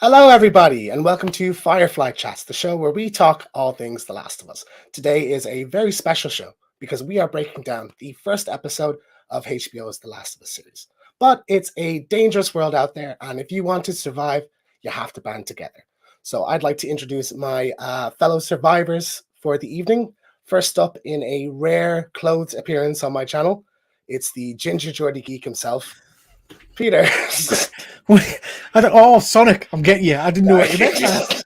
Hello, everybody, and welcome to Firefly Chats, the show where we talk all things The Last of Us. Today is a very special show because we are breaking down the first episode of HBO's The Last of Us series. But it's a dangerous world out there, and if you want to survive, you have to band together. So I'd like to introduce my fellow survivors for the evening. First up, in a rare clothes appearance on my channel, it's the Ginger Geordie Geek himself, Peter. Sonic, I'm getting you. I didn't know what you meant.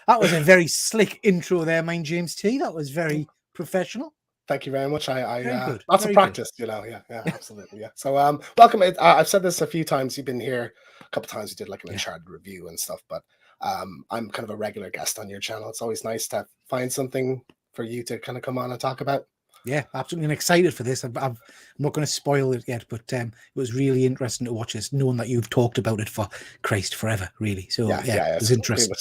That was a very slick intro there, mind James T. That was very professional. Thank you very much. Very Lots of practice, good. Yeah, absolutely, yeah. So, welcome. I've said this a few times. You've been here a couple of times. We did like an Uncharted review and stuff, but I'm kind of a regular guest on your channel. It's always nice to find something for you to kind of come on and talk about. Yeah, absolutely. I'm excited for this. I'm not going to spoil it yet, but it was really interesting to watch this, knowing that you've talked about it for Christ forever, really. So yeah, it's interesting.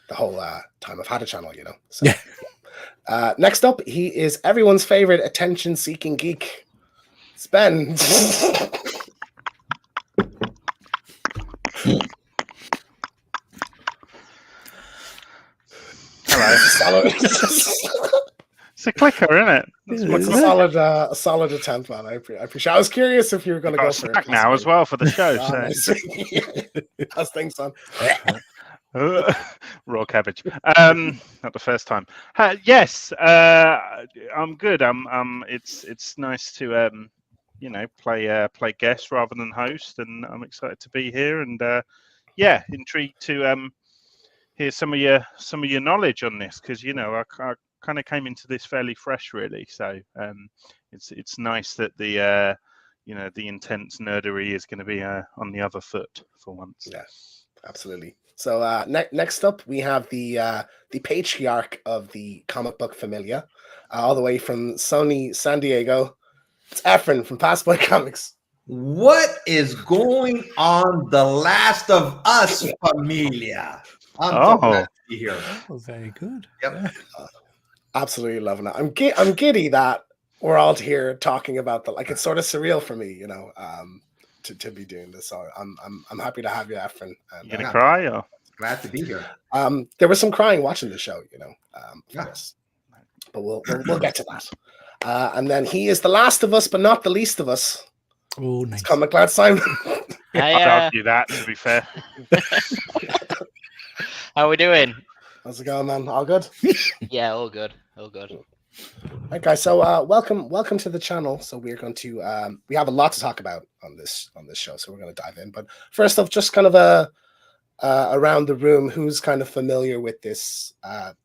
The whole time I've had a channel, you know. So, yeah. Next up, he is everyone's favorite attention-seeking geek, Sven. Hello. It's a clicker, isn't it? It's a solid attempt, man. I appreciate. I was curious if you were going to go for it now as well for the show. How's things, son? Raw cabbage. Not the first time. Yes, I'm good. It's nice to play guest rather than host, and I'm excited to be here. And intrigued to hear some of your knowledge on this, because I kind of came into this fairly fresh, really. So it's nice that the intense nerdery is going to be on the other foot for once. Yeah, absolutely. So next up, we have the patriarch of the comic book familia, all the way from Sony San Diego. It's Efren from Passboy Comics. What is going on, The Last of Us familia? I'm glad to be here. Oh, very good. Yep. Absolutely loving it. I'm giddy that we're all here talking about it's sort of surreal for me, to be doing this. So I'm happy to have you, Efren. You gonna cry? Or? Glad to be here. There was some crying watching the show, yes. But we'll get to that. And then he is the last of us, but not the least of us. Oh, nice. It's Comic Lad Simon. I'd argue that, to be fair. How are we doing? How's it going, man? All good? Yeah, all good. All good. All right, guys. So welcome to the channel. So we're going to we have a lot to talk about on this show, so we're going to dive in. But first off, just kind of around the room, who's kind of familiar with this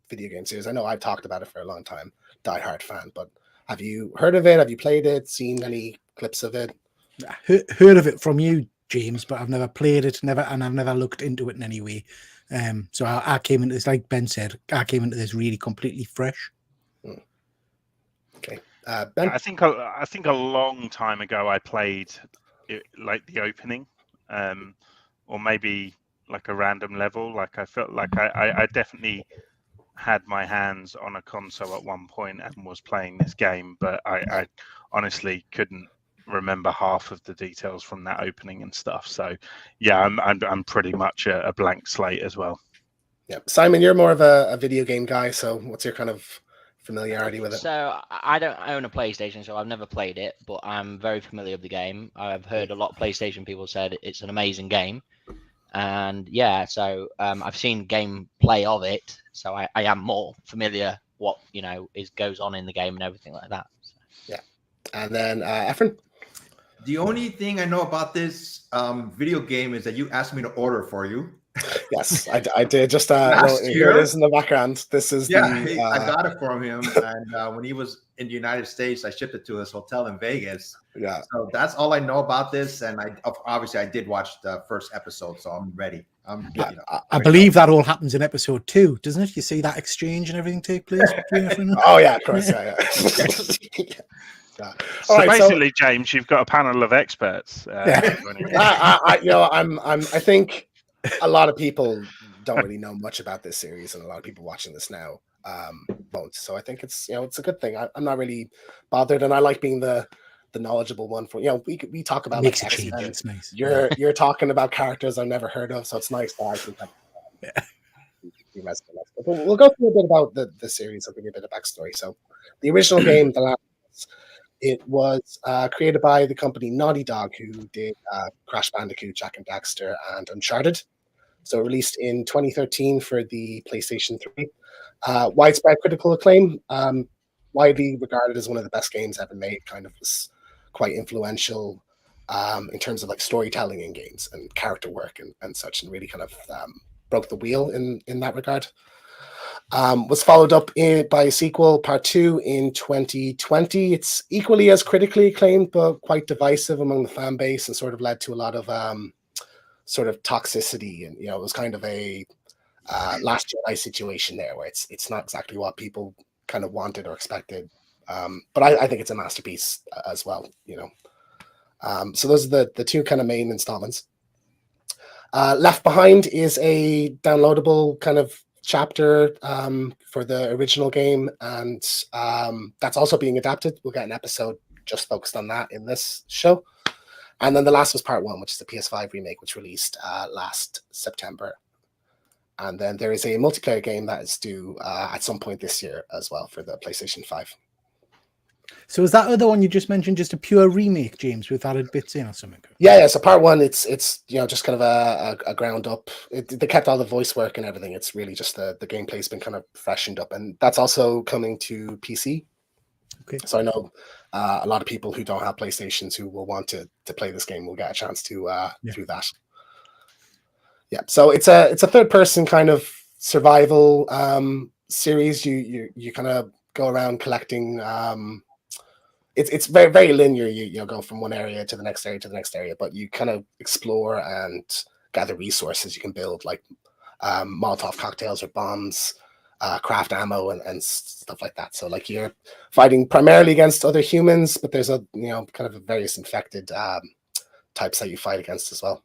video game series? I know I've talked about it for a long time, diehard fan, but have you heard of it? Have you played it? Seen any clips of it? Heard of it from you, James, but I've never played it, and I've never looked into it in any way. So I came into this, like Ben said, I came into this really completely fresh. Okay, Ben. I think a long time ago I played it, like the opening, or maybe like a random level. Like I felt like I definitely had my hands on a console at one point and was playing this game, but I honestly couldn't remember half of the details from that opening and stuff. So yeah, I'm pretty much a blank slate as well. Yeah, Simon, you're more of a video game guy, so what's your kind of familiarity with it? So I don't own a PlayStation, so I've never played it, but I'm very familiar with the game. I've heard a lot of PlayStation people said it's an amazing game, and yeah, so I've seen gameplay of it, so I am more familiar what goes on in the game and everything like that. So. Yeah, and then Efren. The only thing I know about this video game is that you asked me to order for you. Yes, I did. Just here it is in the background. This is I got it from him, and when he was in the United States, I shipped it to his hotel in Vegas. Yeah. So that's all I know about this, and I did watch the first episode, so I'm ready. I believe that all happens in episode 2, doesn't it? You see that exchange and everything take place between everyone? Oh yeah, of course, yeah. Yeah. So basically, James, you've got a panel of experts. I think a lot of people don't really know much about this series, and a lot of people watching this now won't. So I think it's a good thing. I'm not really bothered, and I like being the the knowledgeable one for we talk about Makes like a change. X-Men. It's nice. You're talking about characters I've never heard of, so it's nice that I can kind of be resident. But we'll go through a bit about the series. I'll give you a bit of backstory. So the original game, The Last of Us, it was created by the company Naughty Dog, who did Crash Bandicoot, Jack and Daxter, and Uncharted. So released in 2013 for the PlayStation 3. Widespread critical acclaim, widely regarded as one of the best games ever made. Kind of was quite influential in terms of like storytelling in games and character work and such, and really kind of broke the wheel in that regard. Was followed up by a sequel, Part 2, in 2020. It's equally as critically acclaimed, but quite divisive among the fan base, and sort of led to a lot of sort of toxicity. And it was kind of a Last Jedi situation there, where it's not exactly what people kind of wanted or expected. But I think it's a masterpiece as well. So those are the two kind of main installments. Left Behind is a downloadable kind of chapter for the original game, and that's also being adapted. We'll get an episode just focused on that in this show. And then The Last was Part 1, which is the PS5 remake, which released last September. And then there is a multiplayer game that is due at some point this year as well for the PlayStation 5. So is that other one you just mentioned just a pure remake, James, with added bits in or something? Yeah. So Part 1, it's just kind of a ground up. They kept all the voice work and everything. It's really just the gameplay's been kind of freshened up, and that's also coming to PC. Okay. So I know a lot of people who don't have PlayStations who will want to play this game will get a chance to do that. Yeah. So it's a third person kind of survival series. You kind of go around collecting. It's very, very linear. You go from one area to the next area to the next area, but you kind of explore and gather resources. You can build like Molotov cocktails or bombs, craft ammo and stuff like that. So like you're fighting primarily against other humans, but there's kind of various infected types that you fight against as well.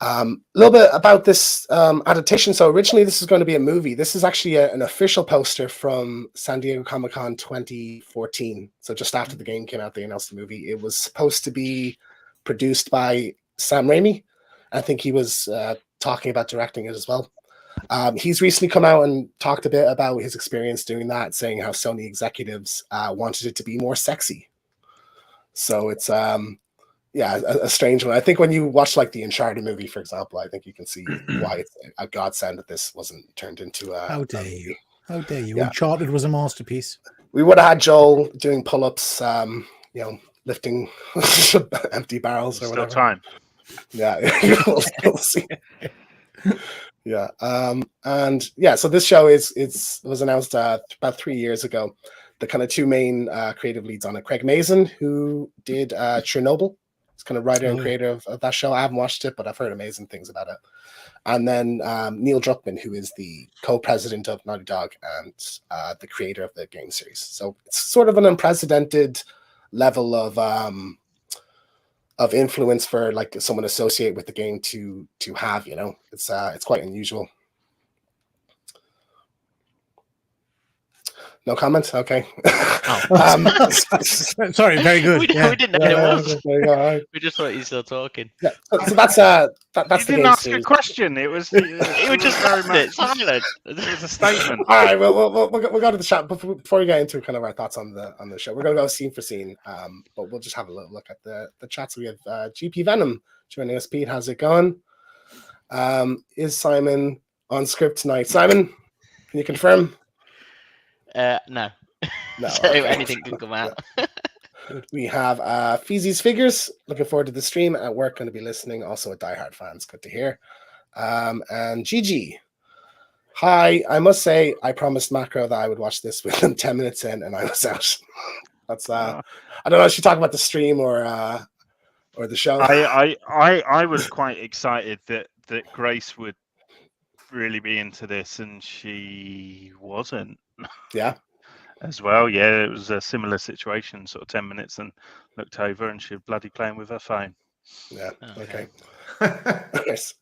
A little bit about this adaptation. So originally this is going to be a movie. This is actually an official poster from San Diego Comic-Con 2014. So just after the game came out, they announced the movie. It was supposed to be produced by Sam Raimi. I think he was talking about directing it as well. He's recently come out and talked a bit about his experience doing that, saying how Sony executives wanted it to be more sexy. So it's a strange one. I think when you watch like the Uncharted movie, for example, I think you can see why it's a godsend that this wasn't turned into a How dare you? How dare you? Yeah. Uncharted was a masterpiece. We would have had Joel doing pull-ups, lifting empty barrels or whatever. Still time. Yeah, we'll see. Yeah, and yeah, so this show was announced about 3 years ago. The kind of two main creative leads on it: Craig Mazin, who did Chernobyl. He's kind of writer and creator of that show. I haven't watched it, but I've heard amazing things about it. And then Neil Druckmann, who is the co-president of Naughty Dog and the creator of the game series. So it's sort of an unprecedented level of influence for like someone associated with the game to have. It's quite unusual. No comments? Okay. Oh. Sorry, very good. We didn't know it was. Right. We just thought you were still talking. Yeah. So that's You the didn't game ask series. a question. It was. It was just very much. silent. It was a statement. All right, we'll go to the chat before we get into kind of our thoughts on the show. We're going to go scene for scene, but we'll just have a little look at the chats. We have GP Venom joining us. Pete, how's it going? Is Simon on script tonight? Simon, can you confirm? No. No. So Okay. anything can come out. We have Feezy's Figures. Looking forward to the stream. At work, going to be listening. Also a diehard fans. Good to hear. And Gigi. Hi, I must say, I promised Macro that I would watch this within 10 minutes in, and I was out. That's I don't know if she talking about the stream or the show. I was quite excited that Grace would really be into this, and she wasn't. Yeah. As well, yeah, it was a similar situation. Sort of 10 minutes, and looked over, and she was bloody playing with her phone. Yeah. Okay. Okay. Yes.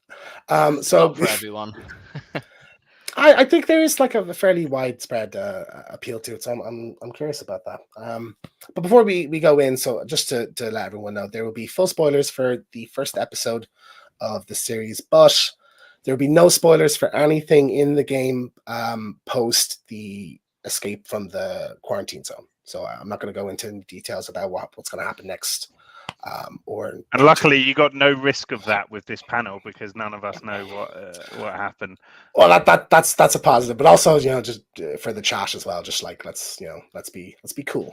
So Not for everyone. I think there is like a fairly widespread appeal to it, so I'm curious about that. But before we go in, so just to let everyone know, there will be full spoilers for the first episode of the series, but there will be no spoilers for anything in the game post the escape from the quarantine zone. So I'm not going to go into any details about what's going to happen next. And luckily, you got no risk of that with this panel because none of us know what happened. Well, that's a positive, but also just for the chat as well. Just like let's be cool.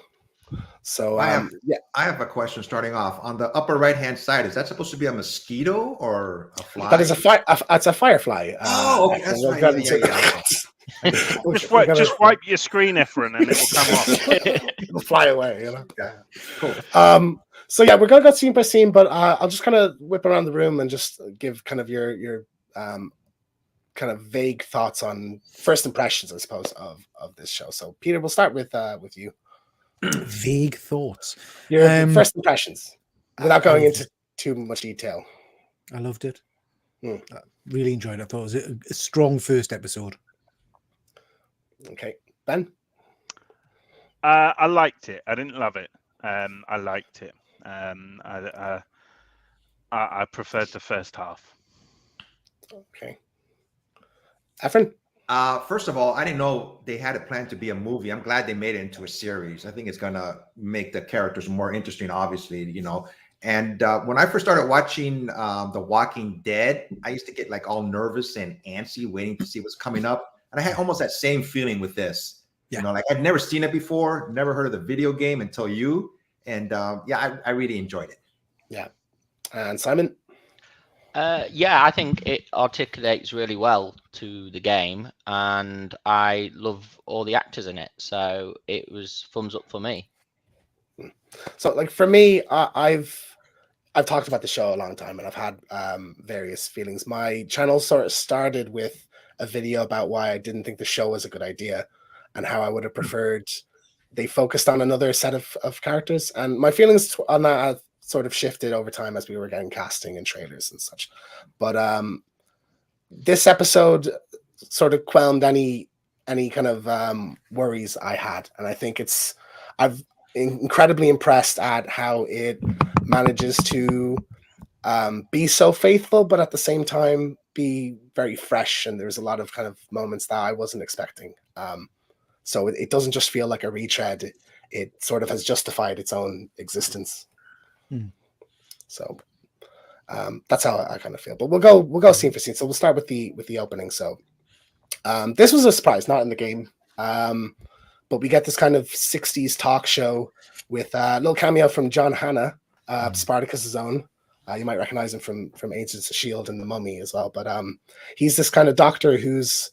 So I have a question starting off. On the upper right hand side, is that supposed to be a mosquito or a fly? That is it's a firefly. Oh, okay, that's right. Just wipe your screen, Efren, and it will come off. It'll fly away. Yeah, cool. So yeah, we're gonna go scene by scene, but I'll just kind of whip around the room and just give kind of your kind of vague thoughts on first impressions, I suppose, of this show. So Peter, we'll start with you. Vague thoughts. Your first impressions, without going into too much detail. I loved it. I really enjoyed it. I thought it was a strong first episode. Okay, Ben. I liked it. I didn't love it. I liked it. I preferred the first half. Okay. Efren? First of all, I didn't know they had it planned to be a movie. I'm glad they made it into a series. I think it's gonna make the characters more interesting, obviously, And when I first started watching The Walking Dead, I used to get like all nervous and antsy waiting to see what's coming up. And I had almost that same feeling with this. Yeah. Like I'd never seen it before, never heard of the video game until you. And I really enjoyed it. Yeah. And Simon? I think it articulates really well to the game, and I love all the actors in it. So it was thumbs up for me. So, like for me, I've talked about the show a long time, and I've had various feelings. My channel sort of started with a video about why I didn't think the show was a good idea, and how I would have preferred they focused on another set of characters. And my feelings on that have sort of shifted over time as we were getting casting and trailers and such. But this episode sort of quelmed any kind of worries I had, and I think I've incredibly impressed at how it manages to be so faithful, but at the same time be very fresh. And there's a lot of kind of moments that I wasn't expecting. So it doesn't just feel like a retread. It sort of has justified its own existence. So that's how I kind of feel. But we'll go scene for scene. So we'll start with the opening. So this was a surprise, not in the game. But we get this kind of 60s talk show with a little cameo from John Hannah, Spartacus's own. You might recognize him from Agents of S.H.I.E.L.D. and The Mummy as well. But he's this kind of doctor who's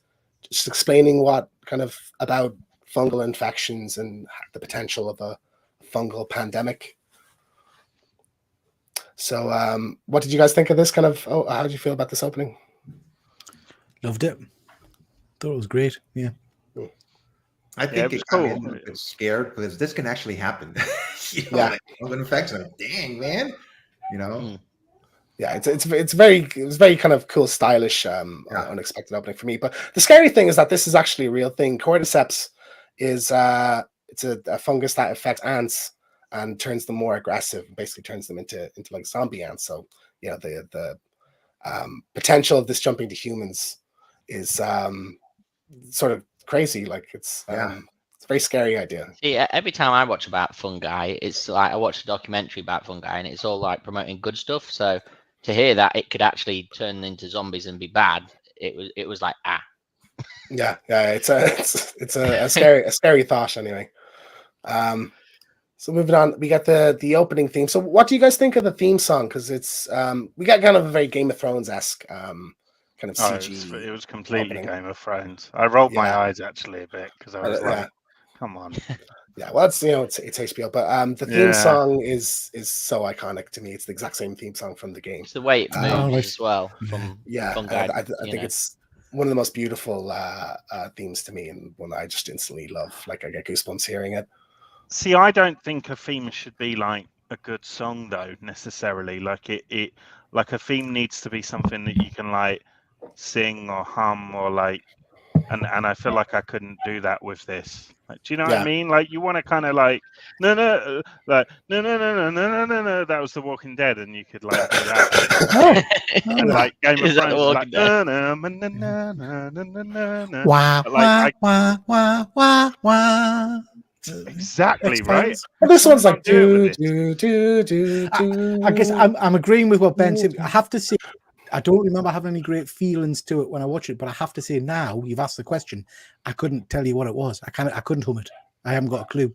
just explaining about fungal infections and the potential of a fungal pandemic. So what did you guys think of this kind of, how did you feel about this opening? Loved it. Thought it was great. Yeah. I think it was got me cool. a little bit scared because this can actually happen. Like fungal infection. Like, dang, man. Yeah, it was very kind of cool, stylish, unexpected opening for me. But the scary thing is that this is actually a real thing. Cordyceps is it's a fungus that affects ants and turns them more aggressive, basically turns them into like zombie ants. So the potential of this jumping to humans is sort of crazy. Like it's a very scary idea. Yeah, every time I watch about fungi, it's like I watch a documentary about fungi, and it's all like promoting good stuff. So to hear that it could actually turn into zombies and be bad, it was like Yeah, it's a scary thought anyway. So moving on, we got the opening theme. So what do you guys think of the theme song? Because it's we got kind of a very Game of Thrones-esque kind of CG. It was completely opening. Game of Thrones. I rolled my eyes actually a bit because I was like, "Come on." Yeah, well, it's HBO, but the theme song is so iconic to me. It's the exact same theme song from the game. it's the way it moves as well. From fungi, I think it's one of the most beautiful themes to me, and one I just instantly love. Like I get goosebumps hearing it. See, I don't think a theme should be like a good song though necessarily. Like it like a theme needs to be something that you can like sing or hum or like and I feel like I couldn't do that with this. Like, do you know what Yeah. I mean? Like, you want to kind of like no, like no, no. That was The Walking Dead, and you could like do that. And like Game of Is that The Thrones, Walking like Wah, like wah, wah, wah, wah. exactly right. Well, this one's like Can't do it do with this. do do do do. I guess I'm agreeing with what Ben said. I have to say, I don't remember having any great feelings to it when I watched it, but I have to say now you've asked the question, I couldn't tell you what it was. I couldn't hum it. I haven't got a clue.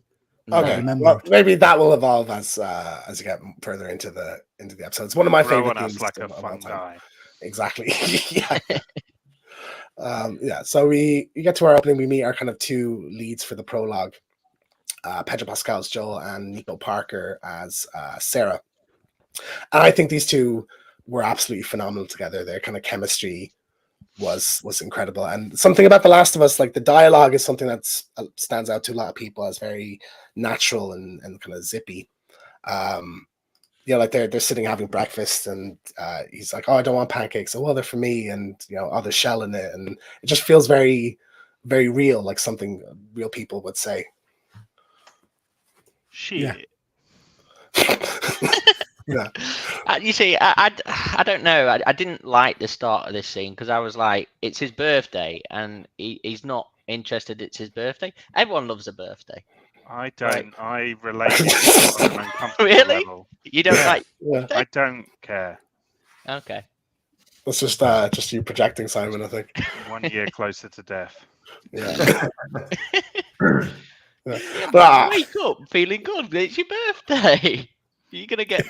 Okay, remember well, it. maybe that will evolve as you get further into the episode. It's one of my favorite Rowan themes like a of all fun time. guy. Exactly. Yeah. Yeah. So we get to our opening. We meet our kind of two leads for the prologue. Pedro Pascal as Joel and Nico Parker as Sarah. And I think these two were absolutely phenomenal together. Their kind of chemistry was incredible. And something about The Last of Us, like the dialogue is something that stands out to a lot of people as very natural and kind of zippy. You know, like they're sitting having breakfast, and he's like, "Oh, I don't want pancakes." "Oh, well, they're for me," and you know, "Oh, there's shell in it," and it just feels very, very real, like something real people would say. Shit. Yeah. You see, I don't know. I didn't like the start of this scene because I was like, it's his birthday, and he's not interested. It's his birthday. Everyone loves a birthday. I don't. Right. I relate to it on an uncomfortable Really? level. You don't Yeah. like? Yeah. I don't care. Okay. It's just you projecting, Simon, I think. 1 year closer to death. Yeah. Yeah, But, but you wake up feeling good. It's your birthday. You're gonna get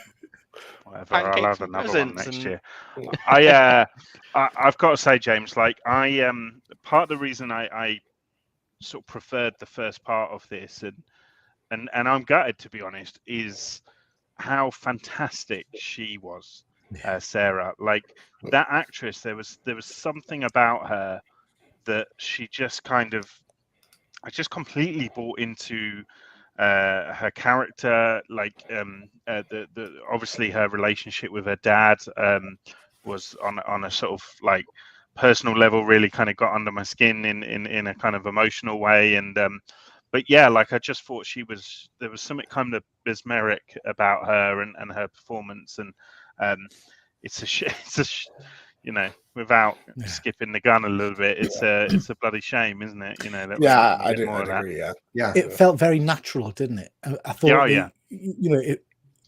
Whatever. I'll pancakes have and another one presents next and- year. I've got to say, James, like part of the reason I sort of preferred the first part of this, and I'm gutted, to be honest, is how fantastic she was, Sarah. Like that actress, there was something about her that she just kind of, I just completely bought into her character. Like the obviously her relationship with her dad was on a sort of like personal level, really kind of got under my skin in a kind of emotional way. And but yeah, like I just thought there was something kind of mesmeric about her and her performance. And you know, without skipping the gun a little bit, it's a bloody shame, isn't it? You know, that yeah, we I'd get more of that. agree. Yeah. Yeah. It felt very natural, didn't it? I thought, Yeah, yeah. you know,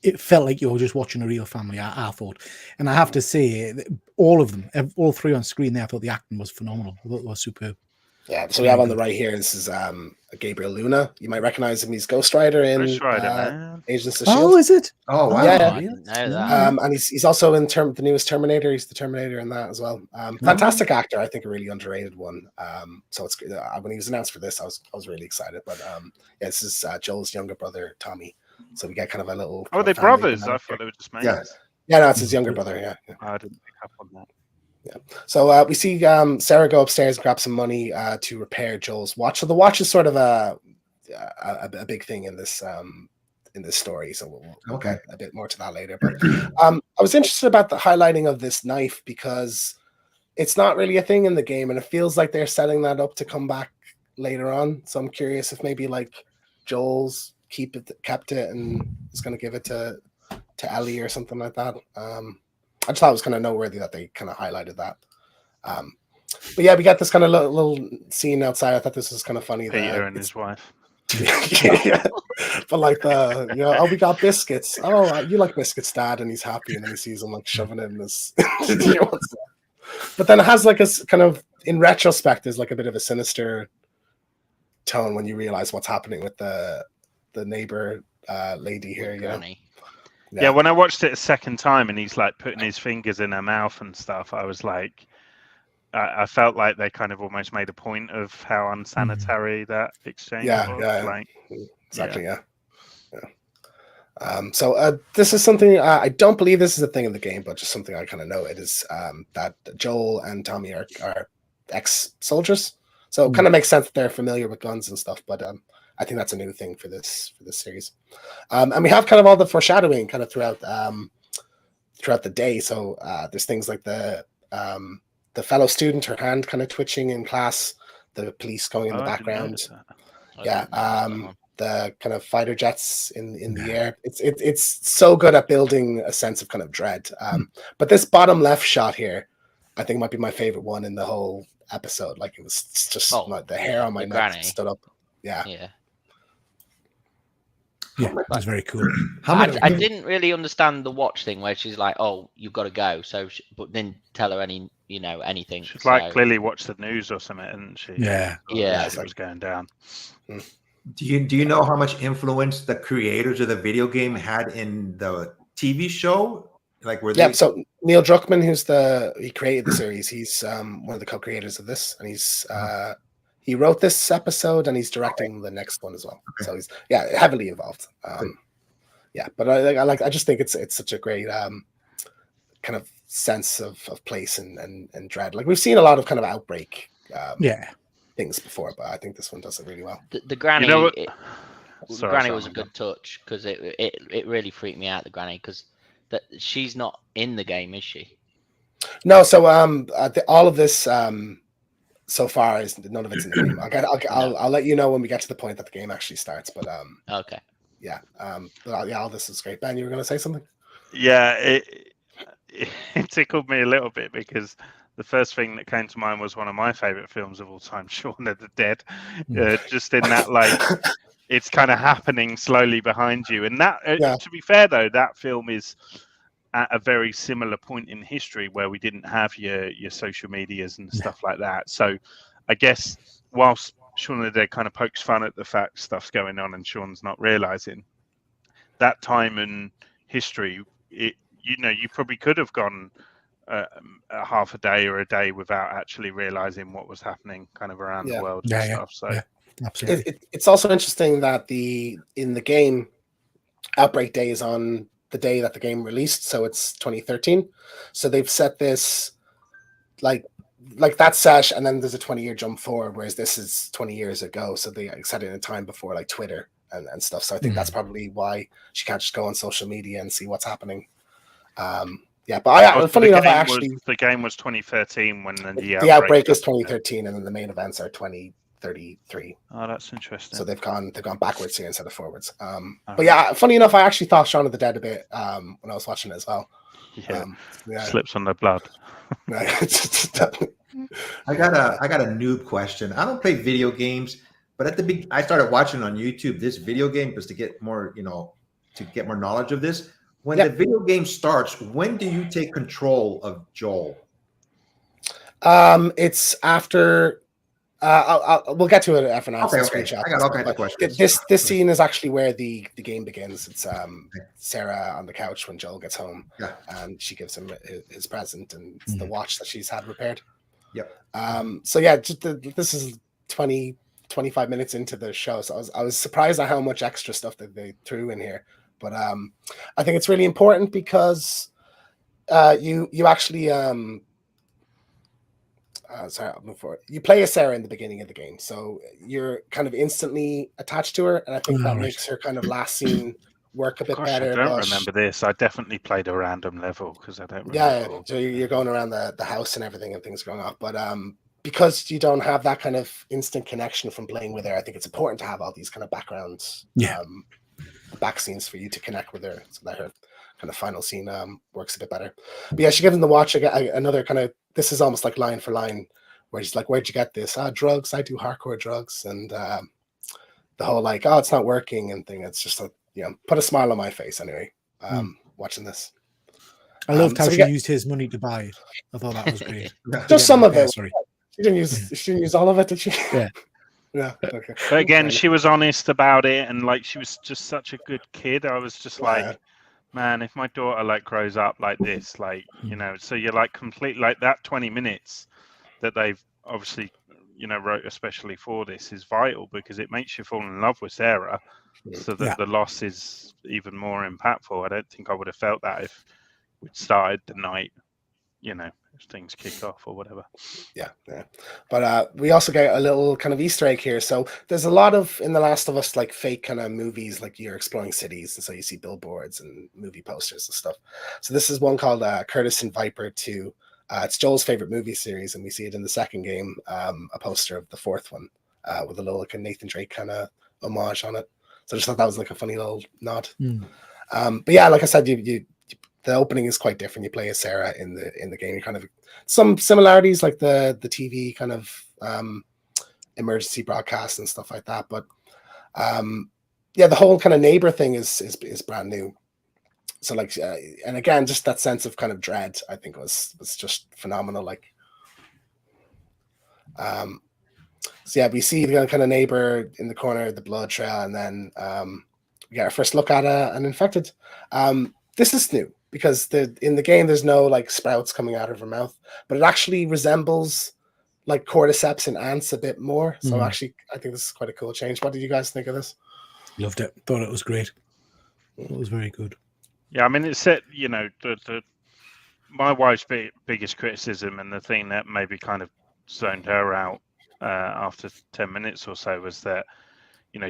it felt like you were just watching a real family. I thought, and I have to say, all of them, all three on screen there, I thought the acting was phenomenal. I thought it was superb. Yeah, so we have on the right here, this is Gabriel Luna. You might recognize him. He's Ghost Rider in Ghost Rider, man. Agents of S.H.I.E.L.D. Oh, is it? Oh wow. Yeah, I didn't know that. And he's also in the newest Terminator. He's the Terminator in that as well. Fantastic actor. I think a really underrated one. So it's when he was announced for this, I was really excited. But yeah, this is Joel's younger brother, Tommy. So we get kind of a little. Oh, they're brothers. I thought they were just mates. Yes. Yeah, no, it's his younger brother. Yeah. I didn't pick up on that. Yeah. So we see Sarah go upstairs and grab some money to repair Joel's watch. So the watch is sort of a big thing in this story. So we'll get a bit more to that later. But I was interested about the highlighting of this knife because it's not really a thing in the game, and it feels like they're setting that up to come back later on. So I'm curious if maybe like Joel's kept it and is going to give it to Ellie or something like that. I just thought it was kind of noteworthy that they kind of highlighted that. But yeah, we got this kind of little scene outside. I thought this was kind of funny. Peter and his wife. Yeah. But like oh, we got biscuits. Oh, you like biscuits, Dad? And he's happy, and then he sees him like shoving it in his. But then it has like a kind of, in retrospect, there's like a bit of a sinister tone when you realize what's happening with the neighbor lady here. Granny. Yeah, when I watched it a second time and he's like putting his fingers in her mouth and stuff, I was like, I felt like they kind of almost made a point of how unsanitary that exchange was. Yeah, like, exactly. Yeah. So this is something I don't believe this is a thing in the game, but just something I kind of know. It is that Joel and Tommy are ex-soldiers, so it kind of makes sense that they're familiar with guns and stuff. But I think that's a new thing for this series. And we have kind of all the foreshadowing kind of throughout the day. So there's things like the fellow student, her hand kind of twitching in class. the police going in the Oh, I didn't background. notice that. I Yeah, didn't notice that one. the kind of fighter jets in the air. It's so good at building a sense of kind of dread. But this bottom left shot here, I think might be my favorite one in the whole episode. Like it was just the hair on my the neck granny. stood up. Yeah. Yeah, that's very cool. I didn't really understand the watch thing where she's like, "Oh, you've got to go," so but didn't tell her anything. She's like clearly watched the news or something, and she Yeah. it was going down. Do you know how much influence the creators of the video game had in the TV show? Like were they? So Neil Druckmann, he created the series. He's one of the co-creators of this, and he's he wrote this episode and he's directing the next one as well. Okay. So he's heavily involved. But I just think it's such a great kind of sense of place and dread. Like we've seen a lot of kind of outbreak things before, but I think this one does it really well. The granny, Sorry, was a good touch because it really freaked me out. The granny because she's not in the game, is she? No. So all of this so far is none of it's in the game. I'll let you know when we get to the point that the game actually starts. But okay. Yeah. All this is great. Ben, you were going to say something? Yeah, it tickled me a little bit because the first thing that came to mind was one of my favorite films of all time, Shaun of the Dead. Just in that, like, it's kind of happening slowly behind you. And that, to be fair, though, that film is at a very similar point in history where we didn't have your social medias and stuff like that. So I guess whilst Shaun of the Dead kind of pokes fun at the fact stuff's going on and Shaun's not realizing, that time in history, you probably could have gone a half a day or a day without actually realizing what was happening kind of around the world and stuff. So absolutely. It's also interesting that in the game, Outbreak Day is on the day that the game released, so it's 2013. So they've set this like that set, and then there's a 20-year jump forward, whereas this is 20 years ago. So they set it in a time before like Twitter and stuff. So I think that's probably why she can't just go on social media and see what's happening. But funny enough, the game was 2013 when the outbreak is 2013, and then the main events are 2033. Oh, that's interesting. So they've gone backwards here instead of forwards. But funny enough, I actually thought Shaun of the Dead a bit when I was watching it as well. Slips on the blood. I got a noob question. I don't play video games, but I started watching on YouTube this video game because to get more knowledge of this. When the video game starts, when do you take control of Joel? It's after. We'll get to it after now. Okay. I got all kinds of questions. This scene is actually where the game begins. It's Sarah on the couch when Joel gets home, and she gives him his present, and it's the watch that she's had repaired. Yep. This is 20-25 minutes into the show, so I was surprised at how much extra stuff that they threw in here. But I think it's really important because you actually I'll move forward. You play as Sarah in the beginning of the game, so you're kind of instantly attached to her, and I think that makes her kind of last scene work a bit better. I don't remember this. I definitely played a random level because I don't remember. Yeah, so you're going around the house and everything and things going on. But because you don't have that kind of instant connection from playing with her, I think it's important to have all these kind of backgrounds, back scenes for you to connect with her, so that her kind of final scene works a bit better. But yeah, she gives him the watch. Another kind of, this is almost like line for line, where she's like, "Where'd you get this?" Drugs. I do hardcore drugs, and the whole like, "Oh, it's not working" and thing. It's just put a smile on my face anyway. Watching this, I loved how she used his money to buy it. I thought that was great. Just some of it. Sorry, she didn't use all of it, did she? Yeah. Yeah. Okay. But again, she was honest about it, and like she was just such a good kid. I was just like, man, if my daughter like grows up like this, like so you're like complete like that 20 minutes that they've obviously wrote especially for this is vital because it makes you fall in love with Sarah, so that the loss is even more impactful. I don't think I would have felt that if we'd started the night, if things kick off or whatever. Yeah. But we also get a little kind of Easter egg here. So there's a lot of, in The Last of Us, like fake kind of movies, like you're exploring cities, and so you see billboards and movie posters and stuff. So this is one called Curtis and Viper 2. It's Joel's favorite movie series, and we see it in the second game, a poster of the fourth one with a little like a Nathan Drake kind of homage on it. So I just thought that was like a funny little nod. But yeah, like I said, the opening is quite different. You play as Sarah in the game. You kind of some similarities like the TV kind of emergency broadcast and stuff like that. But yeah, the whole kind of neighbor thing is brand new. So like, and again, just that sense of kind of dread, I think was just phenomenal. Like, so yeah, we see the kind of neighbor in the corner, the blood trail, and then we get our first look at an infected. This is new because in the game there's no like sprouts coming out of her mouth, but it actually resembles like cordyceps and ants a bit more. So actually, I think this is quite a cool change. What did you guys think of this? Loved it. Thought it was great. It was very good. Yeah, I mean, it's set. My wife's biggest criticism and the thing that maybe kind of zoned her out after 10 minutes or so was that,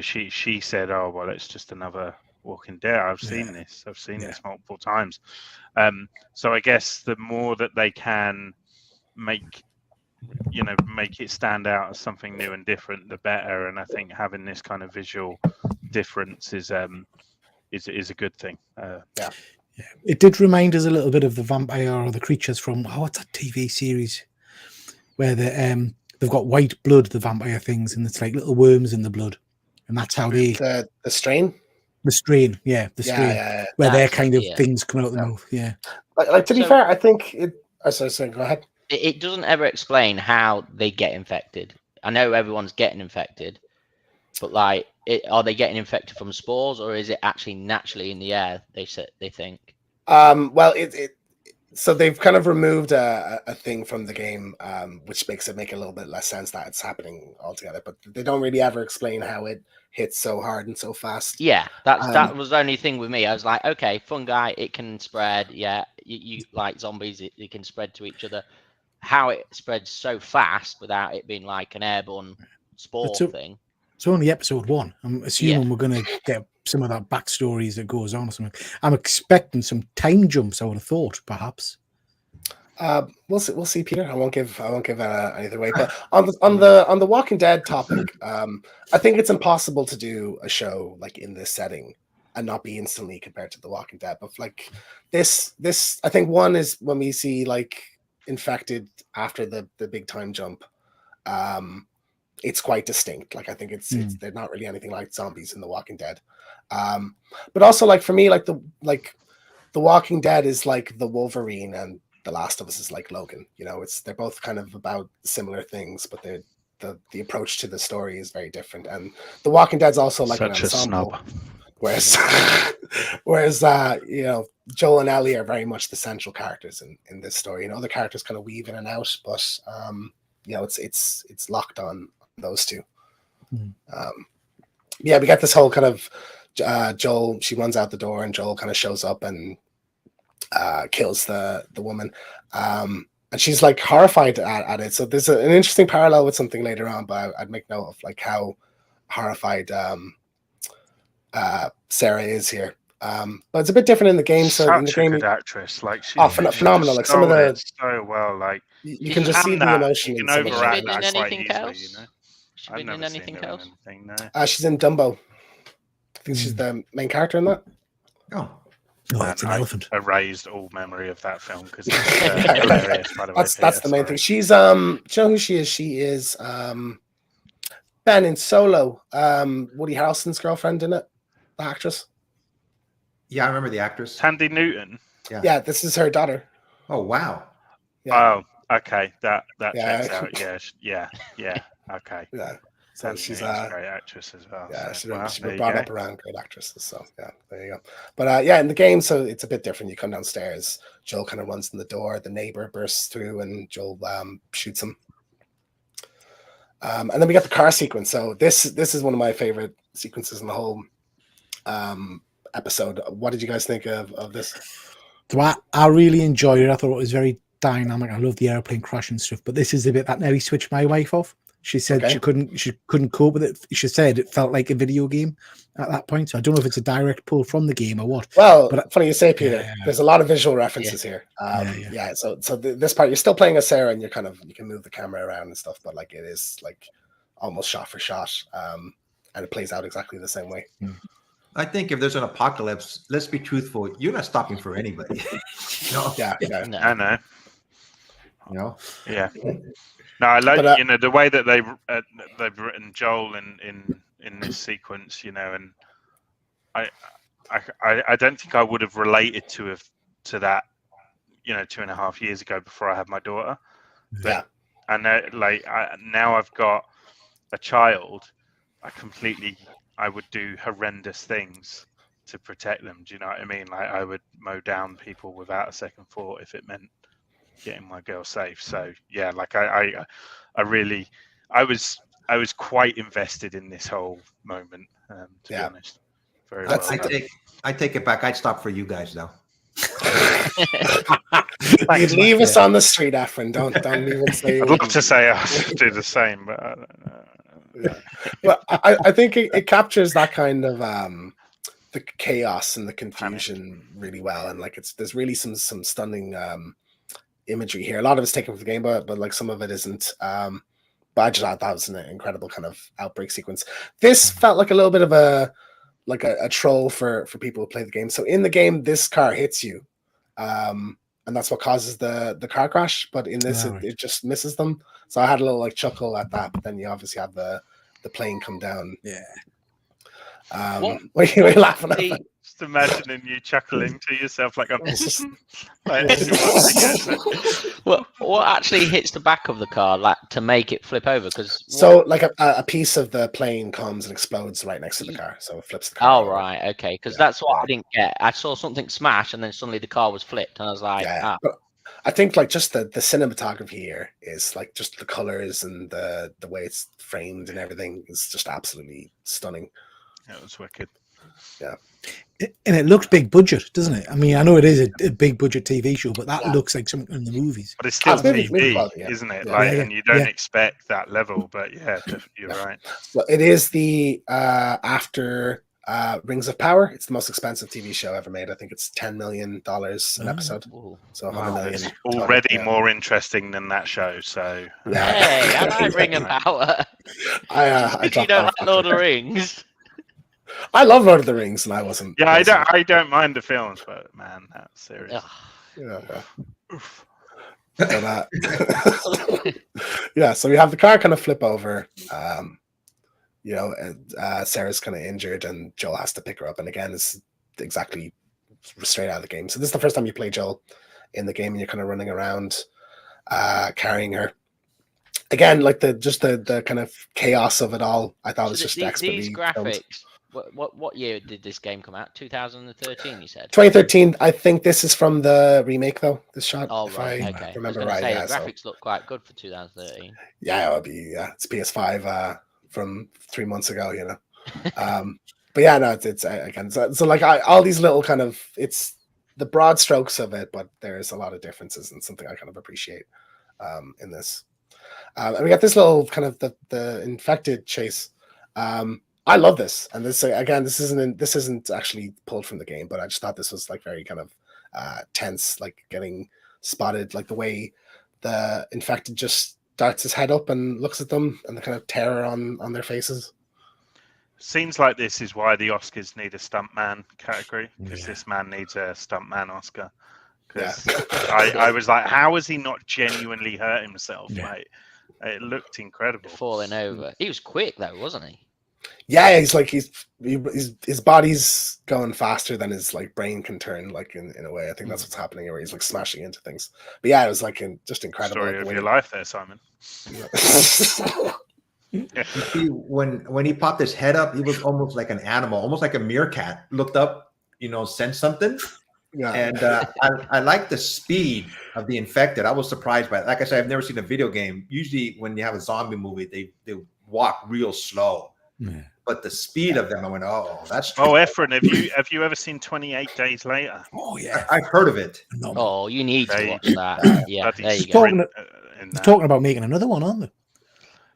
she said, "Oh well, it's just another Walking Dead. I've seen this. I've seen this multiple times." So I guess the more that they can make it stand out as something new and different, the better. And I think having this kind of visual difference is a good thing. Yeah, it did remind us a little bit of the vampire or the creatures from what's that TV series where they've got white blood, the vampire things, and it's like little worms in the blood, and that's how they the strain. The strain, yeah, the strain, where they're kind of things coming out the mouth. Yeah, like to be fair, I think it. Sorry, go ahead. It doesn't ever explain how they get infected. I know everyone's getting infected, but like, are they getting infected from spores, or is it actually naturally in the air? They think. Well, so they've kind of removed a thing from the game, which makes it make a little bit less sense that it's happening altogether. But they don't really ever explain how it hits so hard and so fast. Yeah, that was the only thing with me. I was like, okay, fungi, it can spread. Yeah, you like zombies, it can spread to each other. How it spreads so fast without it being like an airborne spore thing. It's only episode 1. I'm assuming we're going to get some of that backstory as it goes on or something. I'm expecting some time jumps, I would have thought, perhaps. We'll see, Peter. I won't give anything away. But on the Walking Dead topic, I think it's impossible to do a show like in this setting and not be instantly compared to The Walking Dead. But like this, I think one is when we see like infected after the big time jump. It's quite distinct. Like I think it's they're not really anything like zombies in The Walking Dead. But also like for me, like the Walking Dead is like the Wolverine and The Last of Us is like Logan. They're both kind of about similar things, but the approach to the story is very different. And The Walking Dead's also like such an ensemble, a snob. Whereas Joel and Ellie are very much the central characters in this story. Other characters kind of weave in and out, but it's locked on those two. Yeah, we got this whole kind of Joel. She runs out the door, and Joel kind of shows up and kills the woman, and she's like horrified at it. So there's an interesting parallel with something later on, but I'd make note of like how horrified Sarah is here. But it's a bit different in the game. So in the game, good actress, like phenomenal. Like some of the so well, like you can just see the emotion. You can overact that quite easily, else? I've never anything seen her else? in anything, no. She's in Dumbo. I think she's the main character in that. Oh, it's an elephant. Erased all memory of that film because it's hilarious. By the way, that's the main thing. She's do you know who she is? She is Ben in Solo. Woody Harrelson's girlfriend in it. The actress. Yeah, I remember the actress. Tandy Newton. Yeah, this is her daughter. Oh wow. Yeah. Oh, okay. That Yeah. checks out. Yeah. Okay. Yeah. So Tandy she's Newton's a great actress as well. Yeah, So, she's been brought up around great actresses. So yeah, there you go. But in the game, so it's a bit different. You come downstairs, Joel kind of runs in the door, the neighbor bursts through, and Joel shoots him. And then we got the car sequence. So this is one of my favorite sequences in the whole episode. What did you guys think of this? So I really enjoyed it. I thought it was very dynamic. I love the airplane crash and stuff. But this is the bit that nearly switched my wife off. She said Okay. she couldn't cope with it. She said it felt like a video game at that point. So I don't know if it's a direct pull from the game or what. Well, But funny you say, Peter. Yeah. There's a lot of visual references here. Yeah. So this part, you're still playing as Sarah, and you can move the camera around and stuff, but like it is like almost shot for shot, and it plays out exactly the same way. I think if there's an apocalypse, let's be truthful. You're not stopping for anybody. No. Yeah. No. I know. You know. Yeah. No, I like But, the way that they've written Joel in this sequence, and I don't think I would have related to that, 2.5 years ago before I had my daughter. But Yeah. I know, now I've got a child, I would do horrendous things to protect them. Do you know what I mean? Like I would mow down people without a second thought if it meant getting my girl safe. So yeah, like I was quite invested in this whole moment. To be honest, very well. I take it back. I'd stop for you guys though. You'd leave us on the street, Efren. Don't even say. I'd love to say I would do the same, but I don't know. Yeah. Well, I think it captures that kind of the chaos and the confusion really well, and like there's really some stunning imagery here. A lot of it's taken from the game, but like some of it isn't. But I just thought that was an incredible kind of outbreak sequence. This felt like a little bit of a troll for people who play the game. So in the game, this car hits you, and that's what causes the car crash. But in this, it just misses them. So I had a little like chuckle at that. But then you obviously have the plane come down. Yeah. What are you laughing at? That? Just imagining you chuckling to yourself like I'm what actually hits the back of the car like to make it flip over? Because like a piece of the plane comes and explodes right next to the car, so it flips the car. Oh right, okay, because that's what I didn't get. I saw something smash and then suddenly the car was flipped, and I was like, But I think like just the cinematography here is like just the colors and the way it's framed and everything is just absolutely stunning. That was wicked. Yeah. And it looks big budget, doesn't it? I mean, I know it is a big budget TV show, but that looks like something in the movies. But it's still TV, quality, isn't it? Yeah. And you don't expect that level, but you're right. Well, it is the after Rings of Power. It's the most expensive TV show ever made. I think it's $10 million an episode. So $100 million. It's already more interesting than that show. So hey, I like Ring of Power. I you don't like Lord of the Rings. I love Lord of the Rings, and I wasn't. Yeah, I don't mind the films, but man, that's serious. Yeah. So we have the car kind of flip over. Sarah's kind of injured, and Joel has to pick her up. And again, it's exactly straight out of the game. So this is the first time you play Joel in the game, and you're kind of running around, carrying her. Again, like the kind of chaos of it all. I thought was just expertly these graphics. What year did this game come out? 2013, you said. 2013. I think this is from the remake, though. This shot, if I remember right. The graphics look quite good for 2013. Yeah, it would be. Yeah, it's PS5 from 3 months ago. But yeah, no, it's again. So like all these little kind of it's the broad strokes of it, but there's a lot of differences and something I kind of appreciate in this. And we got this little kind of the infected chase. I love this, and this again, this isn't actually pulled from the game, but I just thought this was like very kind of tense, like getting spotted, like the way the infected just darts his head up and looks at them, and the kind of terror on their faces. Scenes like this is why the Oscars need a stuntman category, because this man needs a stuntman Oscar. Because I was like, how has he not genuinely hurt himself, mate? It looked incredible. Falling over. He was quick though, wasn't he? Yeah, he's like his body's going faster than his like brain can turn, like in a way. I think that's what's happening, where he's like smashing into things. But yeah, it was like just incredible. Story of your life there, Simon. You see, when he popped his head up, he was almost like an animal, almost like a meerkat. Looked up, sensed something. Yeah. And I like the speed of the infected. I was surprised by it. Like I said, I've never seen a video game. Usually when you have a zombie movie, they walk real slow. Yeah. But the speed of them, I went, oh, that's true. Oh, Efren, have you ever seen 28 Days Later? Oh, yeah. I've heard of it. Oh, you need to watch that. Yeah, there you go. They're talking about making another one, aren't they?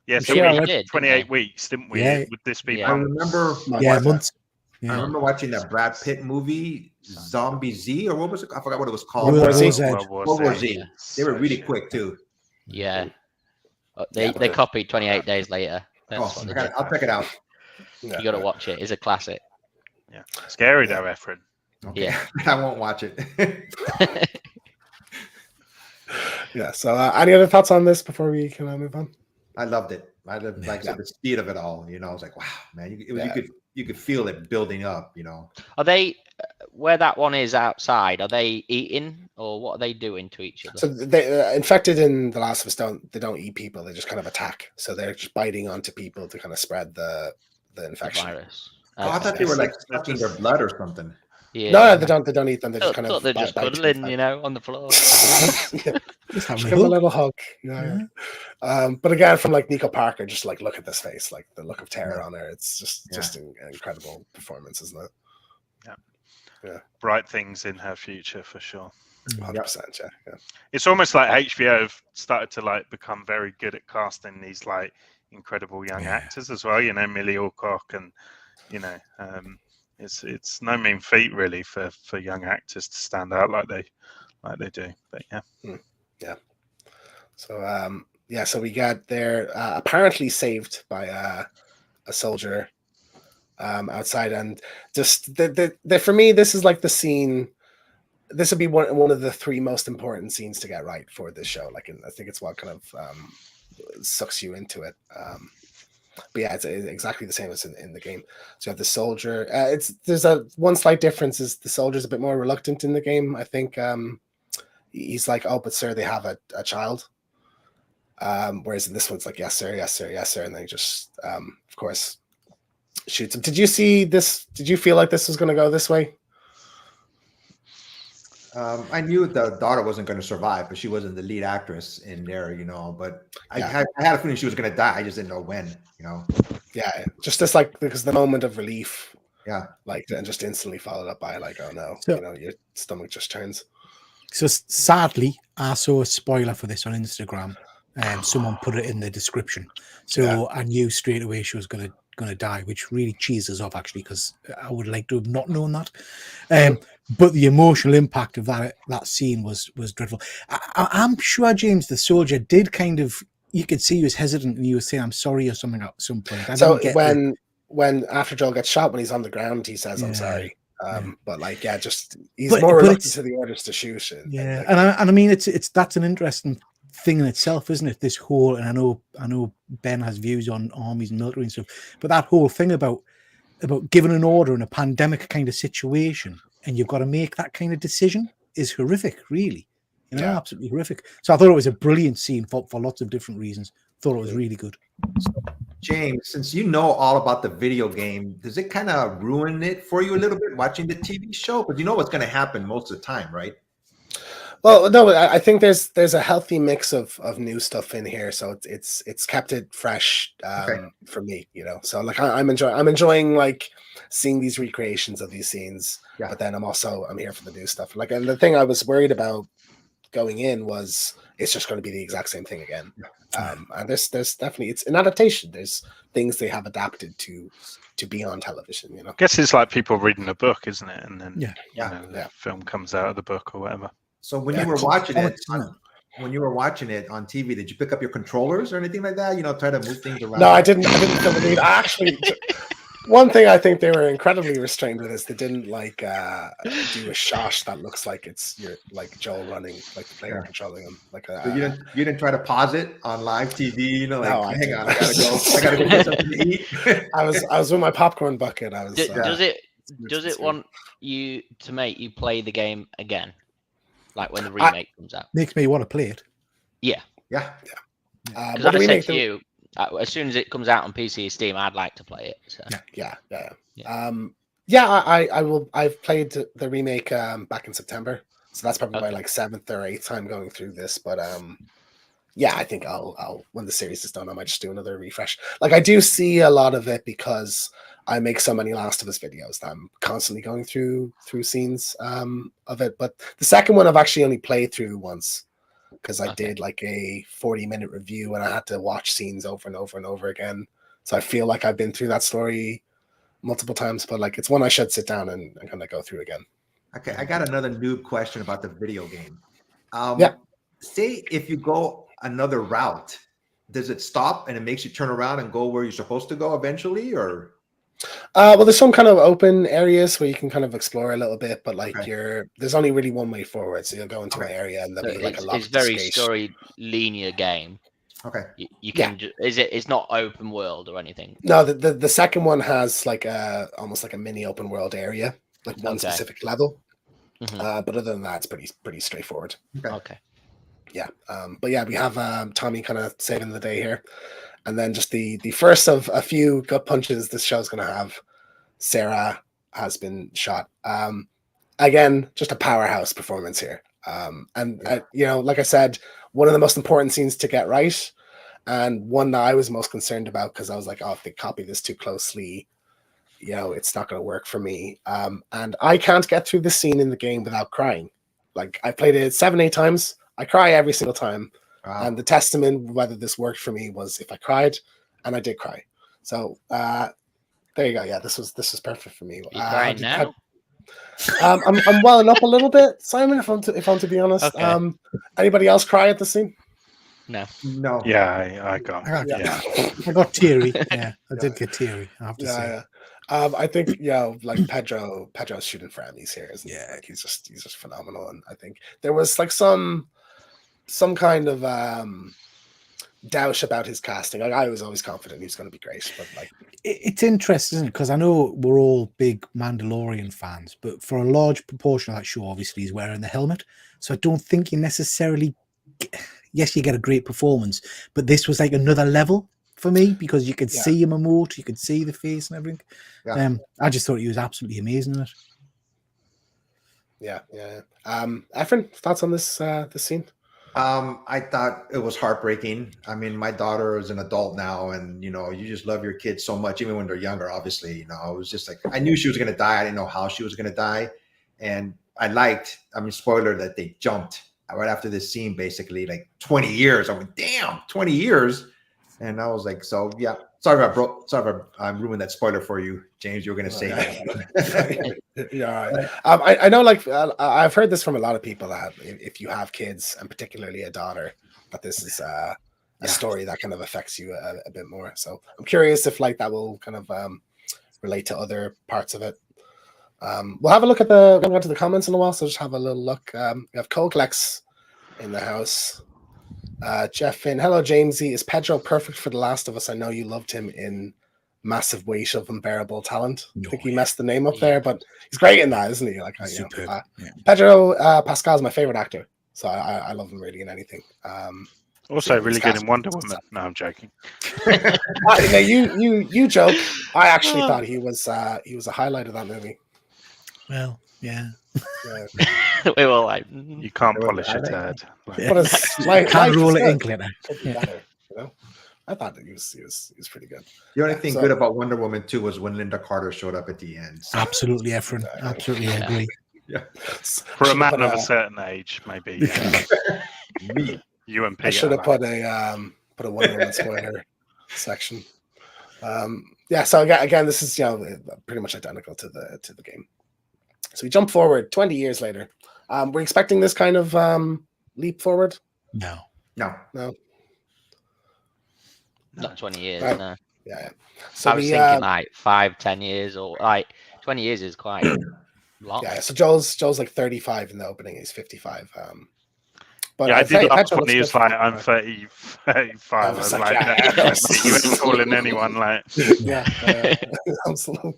Yeah, so sure I we read- had did, didn't 28 they? weeks, didn't we? Yeah. Would this be Yeah. I months? remember. Yeah, watching- months. I Yeah. remember watching that Brad Pitt movie, Zombie Z, or what was it? I forgot what it was called. World War Z? War Z. World War World War Z. Z. Yeah. They were So really shit. quick too. Yeah. Yeah, They but- copied 28 Days Later. That's Oh, what they did. I'll check it out. Yeah, You got to watch it. It's a classic. Yeah. Scary Yeah. though, Efren. Okay, Yeah. I won't watch it. yeah. So, any other thoughts on this before we can move on? I loved it. I loved, like I said, the speed of it all. You know, I was like, wow, man, you could feel it building up. You know, Are they where that one is outside? Are they eating or what are they doing to each other? So they infected in The Last of Us don't eat people. They just kind of attack. So they're just biting onto people to kind of spread the The infection. virus. oh, I thought they were like sucking their blood or something. Yeah. No, they don't eat them. They just Thought, kind thought of they're just bite cuddling, to you know, on the floor. yeah. Just having Just a give 'em a hug. little hug. Yeah. But again, from like Nico Parker, just like look at this face, like the look of terror on her. It's just an incredible performance, isn't it? Bright things in her future for sure. 100%. Yeah. It's almost like HBO have started to like become very good at casting these like incredible young Yeah. actors as well. You know, Millie Alcock, and you know, it's no mean feat really for young actors to stand out like they do. But yeah. So so we got there apparently saved by a soldier outside, and just the for me this is like the scene. This would be one of the three most important scenes to get right for this show. Like, I think it's what kind of sucks you into it. But yeah, it's exactly the same as in the game. So you have the soldier. There's one slight difference is the soldier's a bit more reluctant in the game. I think he's like, "Oh, but sir, they have a child." Whereas in this one's like, "Yes, sir, yes, sir, yes, sir," and then he just, of course, shoots him. Did you see this? Did you feel like this was going to go this way? I knew the daughter wasn't going to survive, but she wasn't the lead actress in there, you know. But I Yeah. had a feeling she was going to die. I just didn't know when, you know. Yeah, just this like because the moment of relief, Yeah. like, and just instantly followed up by like, "Oh no," So- you know, your stomach just turns. So sadly, I saw a spoiler for this on Instagram, and someone put it in the description. So I knew straight away she was gonna die, which really cheeses off actually, because I would like to have not known that. But the emotional impact of that scene was dreadful. I'm sure James, the soldier, did kind of. You could see he was hesitant, and he was saying, "I'm sorry" or something at some point. I So didn't get when after Joel gets shot, when he's on the ground, he says, "I'm Yeah, sorry." yeah. But like, yeah, just he's But- more but reluctant it's- to the orders to shoot. Yeah, and I mean it's that's an interesting thing in itself, isn't it? This whole, and I know Ben has views on armies and military and stuff, but that whole thing about giving an order in a pandemic kind of situation, and you've got to make that kind of decision is horrific, really. You know, Yeah. absolutely horrific. So I thought it was a brilliant scene for lots of different reasons. Thought it was really good. James, since you know all about the video game, does it kind of ruin it for you a little bit watching the TV show? But you know what's going to happen most of the time, right? Well, no, I think there's a healthy mix of new stuff in here, so it's kept it fresh for me, you know. So like I'm enjoying like seeing these recreations of these scenes, but then I'm here for the new stuff. Like, and the thing I was worried about going in was it's just going to be the exact same thing again. And there's definitely, it's an adaptation. There's things they have adapted to be on television, you know. I guess it's like people reading a book, isn't it? And then Yeah. you know, the film comes out of the book or whatever. So when you were watching it, Comics, isn't it? when you were watching it on TV, did you pick up your controllers or anything like that? You know, try to move things around. No, I didn't feel the need. I actually, one thing I think they were incredibly restrained with is they didn't like do a shot that looks like it's like Joel running, like the player controlling him. Like So you didn't try to pause it on live TV. You know, like No, I hang on, didn't. I gotta go get something to eat. I was with my popcorn bucket. I was. Does it want you to make you play the game again, like when the remake comes out? Makes me want to play it. Yeah, Yeah. because what do I we said make to you, as soon as it comes out on PC or Steam, I'd like to play it. So. Yeah. Yeah. I will. I've played the remake back in September, so that's probably my Okay. like 7th or 8th time going through this. But yeah, I think I'll when the series is done, I might just do another refresh. Like I do see a lot of it because I make so many Last of Us videos that I'm constantly going through scenes of it. But the second one I've actually only played through once. because I did like a 40-minute review and I had to watch scenes over and over and over again. So I feel like I've been through that story multiple times, but like it's one I should sit down and kind of go through again. Okay, I got another noob question about the video game. Yeah. Say if you go another route, does it stop and it makes you turn around and go where you're supposed to go eventually, or? Well, there's some kind of open areas where you can kind of explore a little bit, but like Okay. there's only really one way forward. So you'll go into an Okay. area and there'll So be like a it's locked very gate. story linear game. Okay. You can it's not open world or anything. No, the second one has like almost like a mini open world area, like one specific level. But other than that, it's pretty straightforward. Okay. Yeah. But yeah, we have Tommy kind of saving the day here. And then just the first of a few gut punches this show's going to have. Sarah has been shot. Again, just a powerhouse performance here. You know, like I said, one of the most important scenes to get right, and one that I was most concerned about because I was like, oh, if they copy this too closely, you know, it's not going to work for me. And I can't get through this scene in the game without crying. Like I played it 7-8 times. I cry every single time. Wow. And the testament whether this worked for me was if I cried, and I did cry. So there you go. Yeah, this was perfect for me. You crying now? I'm welling up a little bit, Simon. If I'm to be honest. Okay. Anybody else cry at the scene? No. Yeah, I got. I got teary. Yeah, I did get teary. I have to say. Yeah. I think like Pedro's shooting for Emmys here, isn't he? Like he's just phenomenal, and I think there was like some kind of doubt about his casting. Like, I was always confident he was going to be great, but like it's interesting because I know we're all big Mandalorian fans, but for a large proportion of that show, obviously he's wearing the helmet, so I don't think you necessarily. Yes, you get a great performance, but this was like another level for me because you could see him emote, you could see the face and everything. Yeah. I just thought he was absolutely amazing in it. Yeah. Efren, thoughts on this scene? I thought it was heartbreaking. I mean, my daughter is an adult now, and you know, you just love your kids so much, even when they're younger. Obviously, you know, it was just like I knew she was going to die. I didn't know how she was going to die, and spoiler, that they jumped right after this scene, basically like 20 years. I went, damn, 20 years, and I was like, so yeah. Sorry if I ruined that spoiler for you, James. You were going to say that. Yeah. I know, like, I've heard this from a lot of people that if you have kids, and particularly a daughter, that this is a story that kind of affects you a bit more. So I'm curious if like that will kind of relate to other parts of it. We'll have a look at we'll go to the comments in a while, so just have a little look. We have Colclex in the house. Jeff Finn, hello Jamesy. Is Pedro perfect for The Last of Us? I know you loved him in Massive Weight of Unbearable Talent. I think he messed the name up there, but he's great in that, isn't he? Like, Pedro Pascal's my favorite actor, so I love him really in anything. Also, really good in Wonder Woman. No, I'm joking. You joke. I actually thought he was a highlight of that movie. Well, yeah. We were like, you can't polish a turd. Can't roll it in, glitter. Better, you know? I thought that he was pretty good. The only thing good about Wonder Woman 2 was when Linda Carter showed up at the end. So. Absolutely, Efren. Absolutely agree. Yeah. For a man of a certain age, maybe. Me. You and Peter. I should have put a Wonder Woman spoiler section. So again, this is pretty much identical to the game. So we jump forward 20 years later. We're expecting this kind of leap forward? No. No. Not 20 years, right. no. Yeah. So I was thinking like 5-10 years, or like 20 years is quite long. Yeah, so Joel's like 35 in the opening, he's 55. But I did laugh when he was like, I'm 35. I was like, you ain't calling anyone like. Yeah, absolutely.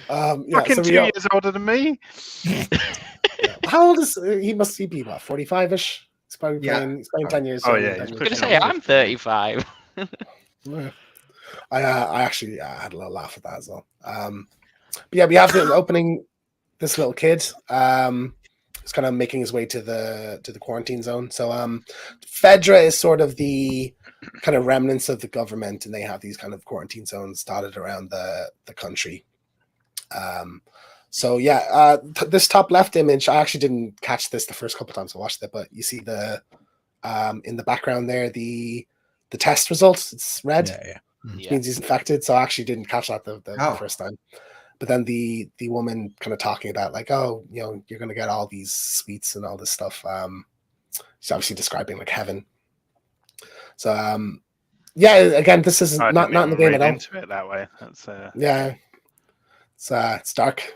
Fucking 2 years older than me. How old is he? Must he be what, 45-ish? He's probably playing 10 years. Oh yeah, I was gonna say I'm 35. I actually had a little laugh at that as well. But yeah, we have the opening. This little kid is kind of making his way to the quarantine zone. So Fedra is sort of the kind of remnants of the government, and they have these kind of quarantine zones dotted around the country. This top left image, I actually didn't catch this the first couple times I watched it, but you see the In the background there, the test results, it's red. Yeah. Which means he's infected. So I actually didn't catch that the Oh. first time. But then the woman kind of talking about like, oh, you know, you're gonna get all these sweets and all this stuff. She's obviously describing like heaven. So yeah, again, this is I not didn't in the even game read at all. into it that way. That's Yeah, it's dark.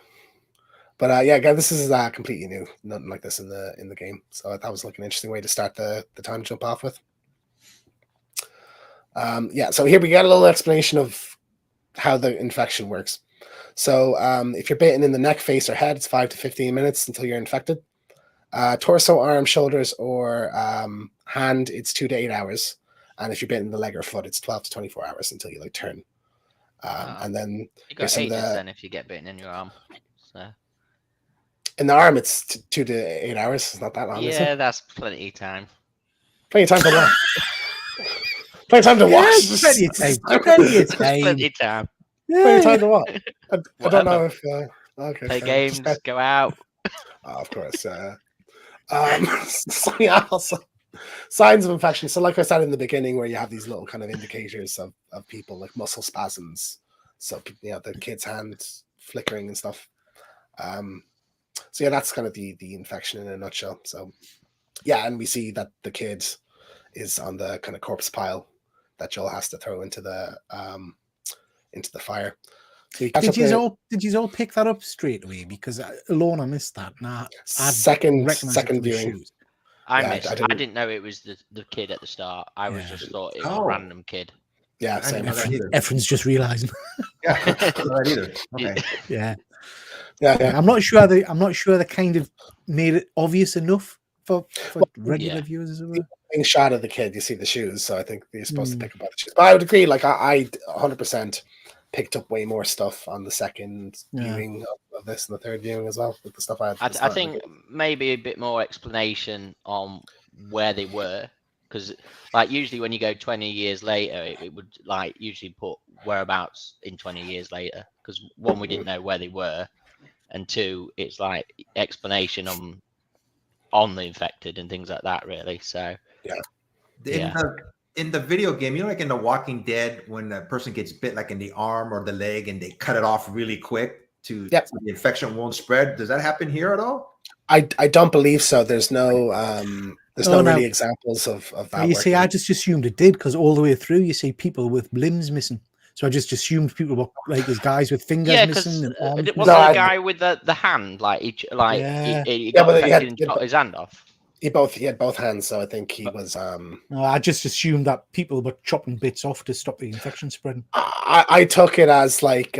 But yeah, again, this is completely new. Nothing like this in the game. So that was like an interesting way to start the time jump off with. Yeah, so here we get a little explanation of how the infection works. So if you're bitten in the neck, face, or head, it's 5 to 15 minutes until you're infected. Torso, arm, shoulders, or hand, it's 2 to 8 hours. And if you're bitten in the leg or foot, it's 12 to 24 hours until you like turn. And then You got some of ages the- then if you get bitten in your arm. So in the arm, it's 2 to 8 hours. It's not that long, is yeah, it? that's plenty of time. Plenty of time to watch. Plenty of time to watch. Yeah, plenty of time. Plenty of That's time. plenty of time. Plenty of time to watch. I don't Whatever. know if okay. Play fair. Just games, go out. of course. So yeah, also signs of infection. So like I said in the beginning, where you have these little kind of indicators of people like muscle spasms. So you know, the kid's hand flickering and stuff. So yeah, that's kind of the infection in a nutshell. So yeah, and we see that the kid is on the kind of corpse pile that Joel has to throw into the fire. So Did you all pick that up straight away? Because alone I missed that. Nah, second viewing. Shoes. I Yeah, missed. I I didn't- didn't know it was the kid at the start. I was Yeah. just thought it was a Oh. random kid. Yeah, I same. didn't know that either. Efren's just realising. Yeah, I didn't know that either. Okay. Yeah. Yeah. I'm not sure they kind of made it obvious enough for regular Yeah. viewers as it were. Being shot of the kid, you see the shoes, so I think you're supposed to pick up all the shoes. But I would agree, like I 100% picked up way more stuff on the second viewing of this and the third viewing as well with the stuff I had. I think maybe a bit more explanation on where they were, because like usually when you go 20 years later, it would like usually put whereabouts in 20 years later, because one, we didn't know where they were, and two, it's like explanation on the infected and things like that, really. So In the video game, you know, like in The Walking Dead, when a person gets bit like in the arm or the leg and they cut it off really quick so the infection won't spread. Does that happen here at all? I don't believe so. There's no really examples of that. You see, I just assumed it did, because all the way through you see people with limbs missing. So I just assumed people were like there's guys with fingers missing and arms. Wasn't there a guy with the hand he got infected and cut his hand off? He had both hands, so I think he was. I just assumed that people were chopping bits off to stop the infection spreading. I took it as like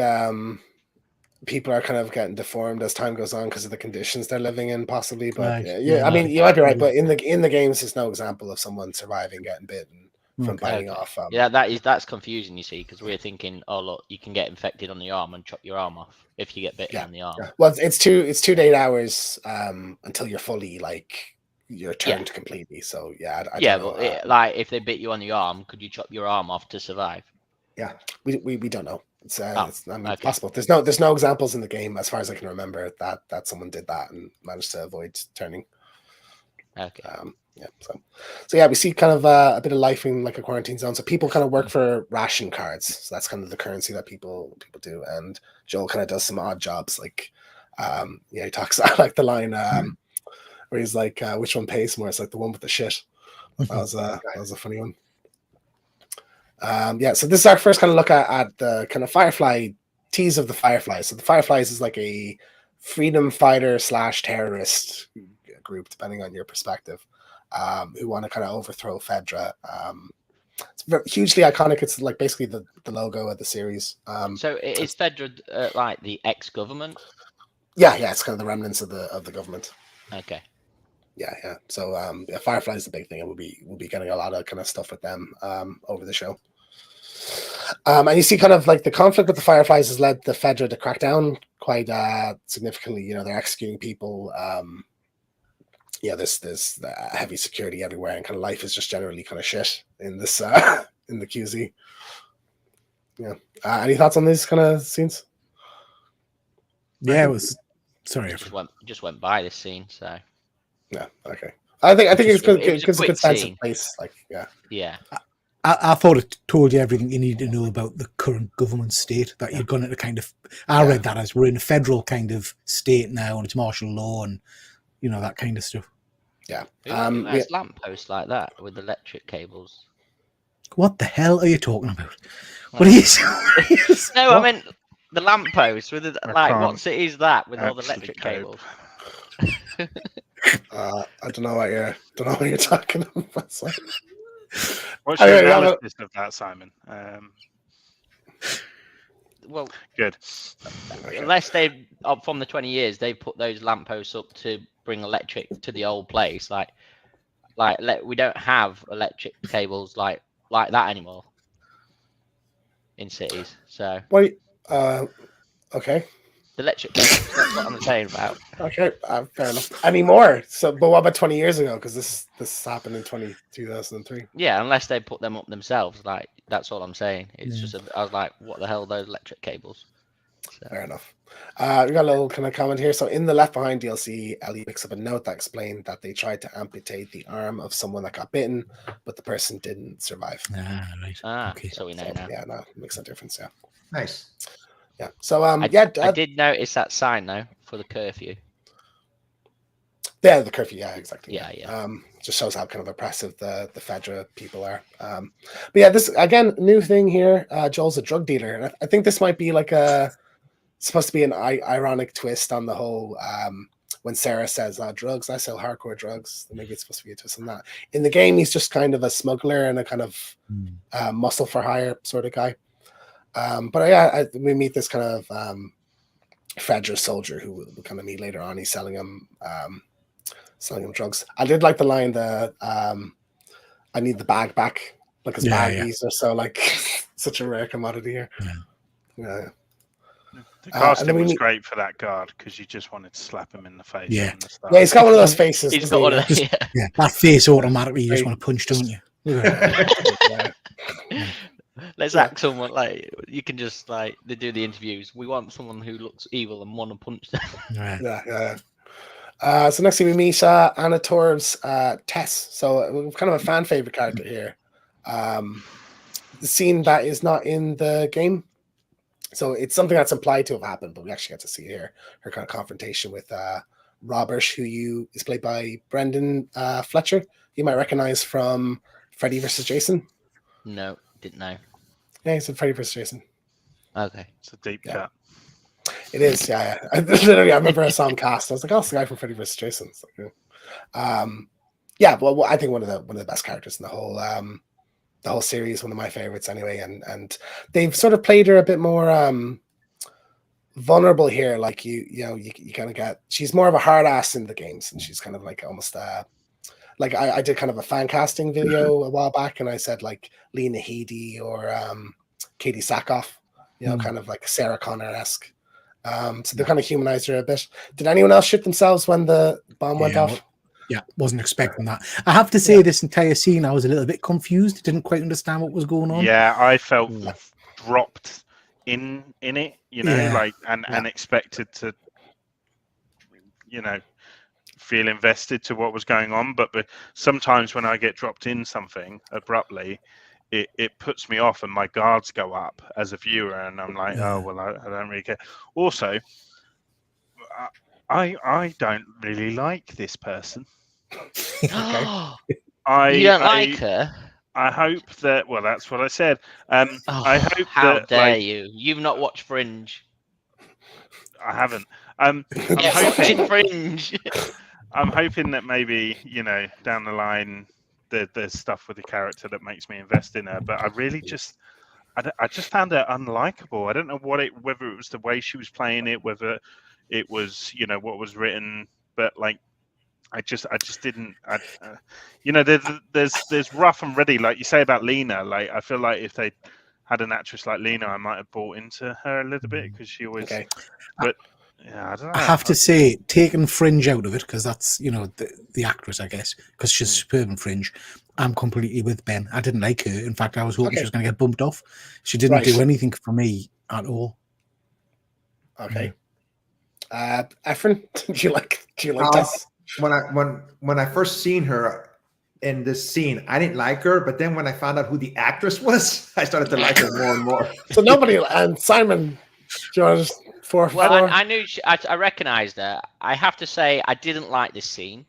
people are kind of getting deformed as time goes on because of the conditions they're living in, possibly. But I mean, you might be right. But in the games, there's no example of someone surviving getting bitten from biting off. That's confusing. You see, because we're thinking, oh look, you can get infected on the arm and chop your arm off if you get bitten on the arm. Yeah. Well, it's 2 to 8 hours until you're fully you're turned completely. So I don't know. Like if they bit you on the arm, could you chop your arm off to survive? Yeah, we don't know. It's possible. There's no examples in the game as far as I can remember that someone did that and managed to avoid turning. Okay. So yeah, we see kind of a bit of life in like a quarantine zone. So people kind of work for ration cards. So that's kind of the currency that people do. And Joel kind of does some odd jobs, like he talks like the line where he's like, which one pays more? It's like the one with the shit. That was a funny one. So this is our first kind of look at the kind of Firefly tease of the Fireflies. So the Fireflies is like a freedom fighter / terrorist group, depending on your perspective, who want to kind of overthrow Fedra. It's hugely iconic. It's like basically the logo of the series. So is Fedra like the ex-government? Yeah, it's kind of the remnants of the government. Okay. Yeah. So Firefly is the big thing, and we'll be getting a lot of kind of stuff with them over the show. And you see kind of like the conflict with the Fireflies has led the Fedra to crack down quite significantly. You know, they're executing people. There's heavy security everywhere, and kind of life is just generally kind of shit in this in the QZ. Yeah. Any thoughts on these kind of scenes? Yeah, it was. Sorry, just went by this scene. So yeah, okay. I think it's It was a because a quick good sense of scene. place. Like, yeah. Yeah. I thought it told you everything you needed to know about the current government state, that you'd gone into kind of, I read that as we're in a federal kind of state now and it's martial law and, you know, that kind of stuff. Yeah. Who has lampposts like that with electric cables? What the hell are you talking about? What are you saying? No, What? I meant the lamppost with the, like, what can't city is that with all the actually electric cope. cables? I don't know what you're talking about. So. What's your Anyway, analysis of that, Simon? Well, Good. unless they've from the 20 years they've put those lampposts up to bring electric to the old place, like we don't have electric cables like that anymore in cities. So Wait. Okay. the electric cables, that's what I'm saying about. Okay. Fair enough. Anymore. So, but what about 20 years ago? Because this happened in 2003. Yeah, unless they put them up themselves, like, that's all I'm saying. It's just I was like, what the hell are those electric cables? So. Fair enough. We got a little kind of comment here. So in the Left Behind DLC, Ellie picks up a note that explained that they tried to amputate the arm of someone that got bitten, but the person didn't survive. Right. Okay. So we know now. Yeah, no, it makes no difference. Yeah. Nice. Yeah. So I did notice that sign though for the curfew. Yeah, the curfew. Yeah, exactly. Yeah. Just shows how kind of oppressive the Fedra people are. But yeah, this again, new thing here. Joel's a drug dealer, and I think this might be like supposed to be an ironic twist on the whole. When Sarah says drugs, I sell hardcore drugs. Maybe it's supposed to be a twist on that. In the game, he's just kind of a smuggler and a kind of muscle for hire sort of guy. But yeah, we meet this kind of Fedra soldier who we'll kind of meet later on. He's selling him drugs. I did like the line I need the bag back, like his baggies are so like such a rare commodity here. Yeah. The casting was great for that guard because you just wanted to slap him in the face. Yeah. From the start. Yeah, he's got one of those faces. He's got one of those. Yeah, that face automatically you just want to punch, don't you? Let's act someone like you can just like they do the interviews. We want someone who looks evil and want to punch them. Right. Yeah. So next thing we meet Anna Torv's Tess. So kind of a fan favorite character here. The scene that is not in the game. So it's something that's implied to have happened, but we actually get to see here her kind of confrontation with Robert, who is played by Brendan Fletcher. You might recognize from Freddy vs. Jason. No, didn't know. Yeah, he's in Freddy vs. Jason. Okay. It's a deep cut. It is, yeah. I remember I saw him cast. I was like, oh, it's the guy from Freddy vs. Jason. It's like, yeah. Well, I think one of the best characters in the whole series, one of my favorites anyway, and they've sort of played her a bit more vulnerable here. Like you kind of get, she's more of a hard ass in the games, and she's kind of like almost like I did kind of a fan casting video a while back, and I said like Lena Headey or Katie Sackhoff, kind of like Sarah Connor-esque. So they kind of humanized her a bit. Did anyone else shit themselves when the bomb went off? Yeah, wasn't expecting that. I have to say, this entire scene, I was a little bit confused. Didn't quite understand what was going on. Yeah, I felt dropped in it, and expected to, feel invested to what was going on. But sometimes when I get dropped in something abruptly, it puts me off and my guards go up as a viewer, and I'm like, oh well, I don't really care. Also, I don't really like this person. Okay. You don't like her? I hope that. Well, that's what I said. I hope. How dare you? You've not watched Fringe. I haven't. Watching Fringe. I'm hoping that maybe down the line there's stuff with the character that makes me invest in her. But I really just found her unlikable. I don't know whether it was the way she was playing it, whether it was what was written, but like. I just didn't. There's rough and ready, like you say about Lena. Like I feel like if they had an actress like Lena, I might have bought into her a little bit because she always. Okay. But yeah, I don't know. I have to say, taking Fringe out of it because that's the actress, I guess, because she's superb in Fringe. I'm completely with Ben. I didn't like her. In fact, I was hoping she was going to get bumped off. She didn't do anything for me at all. Okay. Efren, do you like this? when I first seen her in this scene, I didn't like her, but then when I found out who the actress was, I started to like her more and more. So nobody and Simon, do you want to just Well, four? I knew I recognized her. I have to say I didn't like this scene.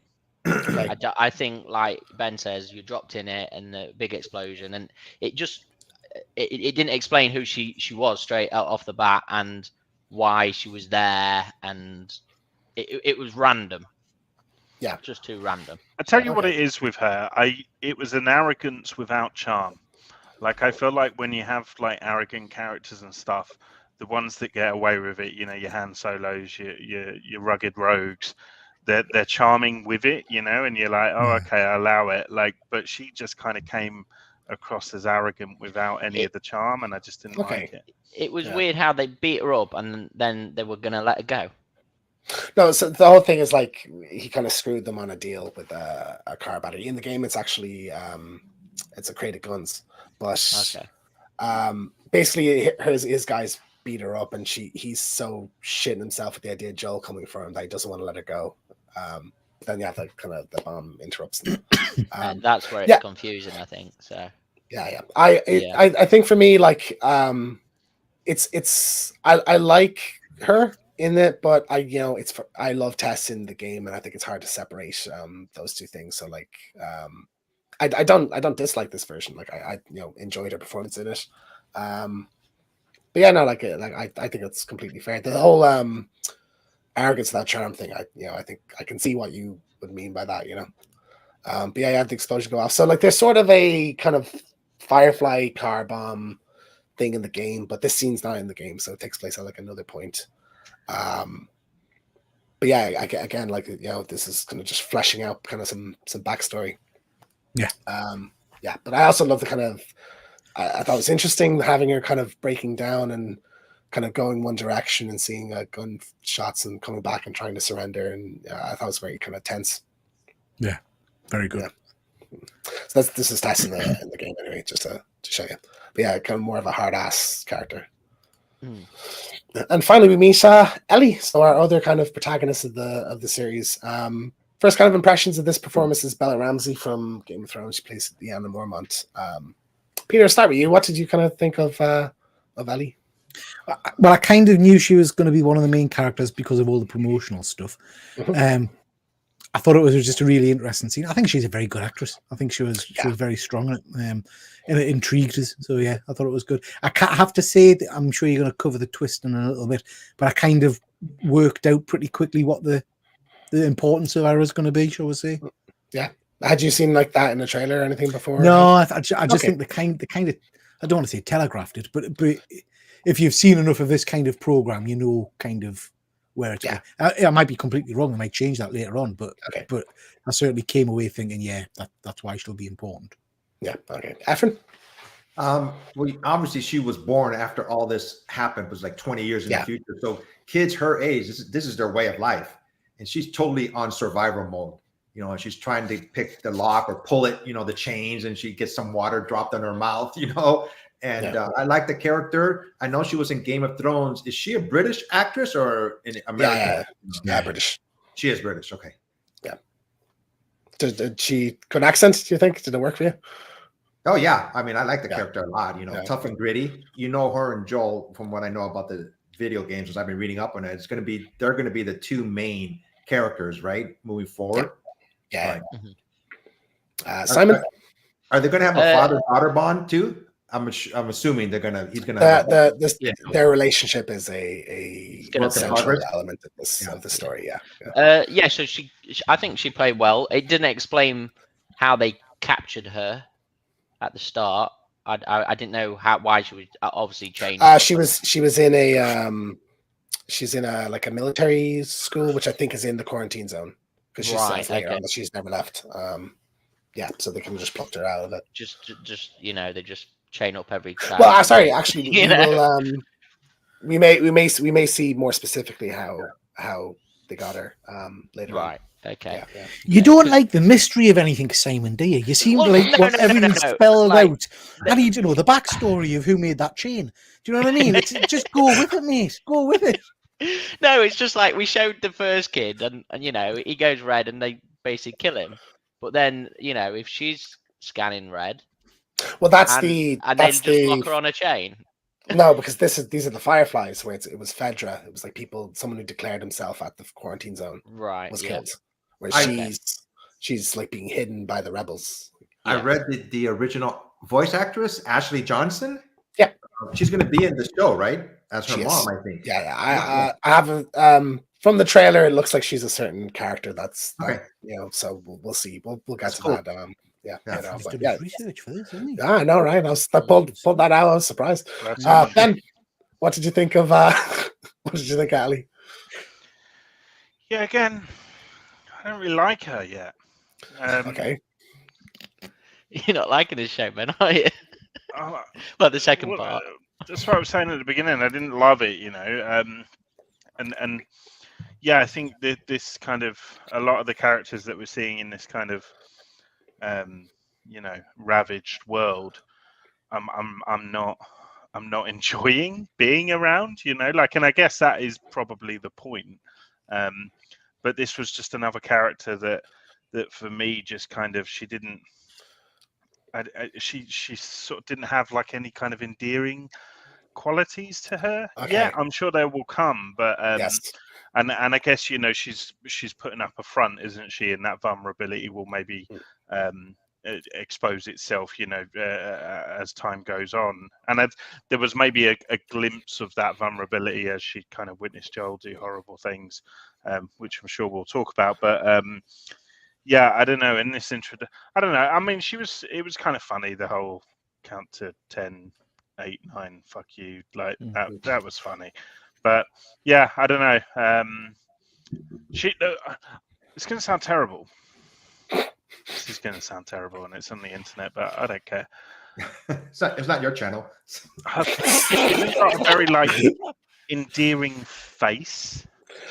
I think, like Ben says, you dropped in it and the big explosion, and it just it didn't explain who she was straight out off the bat and why she was there, and it was random. Yeah, just too random. I tell you what Okay. it is with her. It was an arrogance without charm. Like, I feel like when you have like arrogant characters and stuff, the ones that get away with it, you know, your Han Solos, your rugged rogues, they're charming with it, you know, and you're like, oh, okay, I allow it. Like, but she just kind of came across as arrogant without any of the charm, and I just didn't like it. It was weird how they beat her up and then they were gonna let her go. No, so the whole thing is like he kind of screwed them on a deal with a car battery. In the game, it's actually it's a crate of guns, but basically his guys beat her up, and he's so shitting himself with the idea of Joel coming for him that he doesn't want to let her go. Then the bomb interrupts them. And that's where it's confusing, I think. So I think for me, like it's I like her in it, but I love Tess in the game, and I think it's hard to separate those two things. So like I don't dislike this version. Like I enjoyed her performance in it. But yeah, no, like I think it's completely fair. The whole arrogance, that charm thing. I think I can see what you would mean by that. But yeah, I had the explosion go off. So like there's sort of a kind of Firefly car bomb thing in the game, but this scene's not in the game, so it takes place at like another point. But yeah, again, like this is kind of just fleshing out kind of some backstory. Yeah. But I also love the kind of I thought it was interesting having her kind of breaking down and kind of going one direction and seeing gunshots and coming back and trying to surrender, and I thought it was very kind of tense. Yeah, very good. Yeah. So this is Tess in the game anyway, just to show you. But yeah, kind of more of a hard ass character. And finally, we meet Ellie, so our other kind of protagonist of the series. First kind of impressions of this performance is Bella Ramsey from Game of Thrones. She plays Lyanna Mormont. Peter, I'll start with you. What did you kind of think of Ellie? Well, I kind of knew she was going to be one of the main characters because of all the promotional stuff. I thought it was just a really interesting scene. I think she's a very good actress. I think she was very strong in it, and it intrigued us. So yeah, I thought it was good. I have to say that I'm sure you're going to cover the twist in a little bit, but I kind of worked out pretty quickly what the importance of her is going to be, shall we say? Yeah. Had you seen like that in the trailer or anything before? No, I just think the kind of I don't want to say telegraphed it, but if you've seen enough of this kind of program, you know kind of where it's going. I might be completely wrong. I might change that later on, but I certainly came away thinking, that's why she'll be important. Yeah. Okay. Efren? Well, obviously she was born after all this happened. It was like 20 years in the future. So kids her age, this is their way of life, and she's totally on survival mode. And she's trying to pick the lock or pull it, the chains, and she gets some water dropped in her mouth, And I like the character. I know she was in Game of Thrones. Is she a British actress or in American? Yeah, British. She is British. Okay. Yeah. Did she good accent? Do you think? Did it work for you? Oh yeah. I mean, I like the character a lot. Tough and gritty. Her and Joel, from what I know about the video games, as I've been reading up on it, they're going to be the two main characters, right, moving forward. Yeah. Simon, are they going to have a father-daughter bond too? I'm assuming he's gonna their relationship is a central element of the story. So I think she played well. It didn't explain how they captured her at the start. I didn't know why she was obviously changed. She was in she's in a military school, which I think is in the quarantine zone, because she says later on that she's never left. So they can just plucked her out of it. Just they just chain up every child. Well, sorry, actually, we may see more specifically how they got her later on. Okay. Yeah. You don't like the mystery of anything, Simon, do you? You seem to like want everything spelled out. I need to know the backstory of who made that chain. Do you know what I mean? Just go with it, mate. Go with it. No, it's just like we showed the first kid, and you know he goes red, and they basically kill him. But then you know if she's scanning red, Well, that's and the they that's just the lock her on a chain. no, because these are the Fireflies, where it was Fedra. It was like someone who declared himself at the quarantine zone Right. was Yeah. killed. Where I- she's like being hidden by the rebels. I Yeah. read the original voice actress, Ashley Johnson. Yeah. She's going to be in the show, right? As her She mom, is. I think. Yeah. I haven't. From the trailer, it looks like she's a certain character. Okay. So we'll see. We'll get That's to cool. that. Yeah. Yeah. You know, He's but done yeah. his research for this, hasn't he? Yeah, I know, right? I pulled that out. I was surprised. That's Ben, what did you think of? What did you think, Ali? Yeah, again, I don't really like her yet. Okay. You're not liking this show, Ben, are you? Oh, Well, the second well, part. that's what I was saying at the beginning. I didn't love it, you know. And yeah, I think that this kind of a lot of the characters that we're seeing in this kind of you know, ravaged world, I'm not enjoying being around, you know, like, and I guess that is probably the point. But this was just another character that for me just kind of she sort of didn't have like any kind of endearing qualities to her. Okay. Yeah, I'm sure there will come, but Yes. and I guess, you know, she's putting up a front, isn't she? And that vulnerability will maybe expose itself, you know, as time goes on. And there was maybe a glimpse of that vulnerability as she kind of witnessed Joel do horrible things, which I'm sure we'll talk about. But yeah, I don't know. In this intro, I don't know. I mean, it was kind of funny, the whole count to 10, 8, 9, fuck you. Like that was funny. But yeah, I don't know. It's going to sound terrible. This is going to sound terrible, and it's on the internet, but I don't care. It's not your channel. She's got a very like endearing face.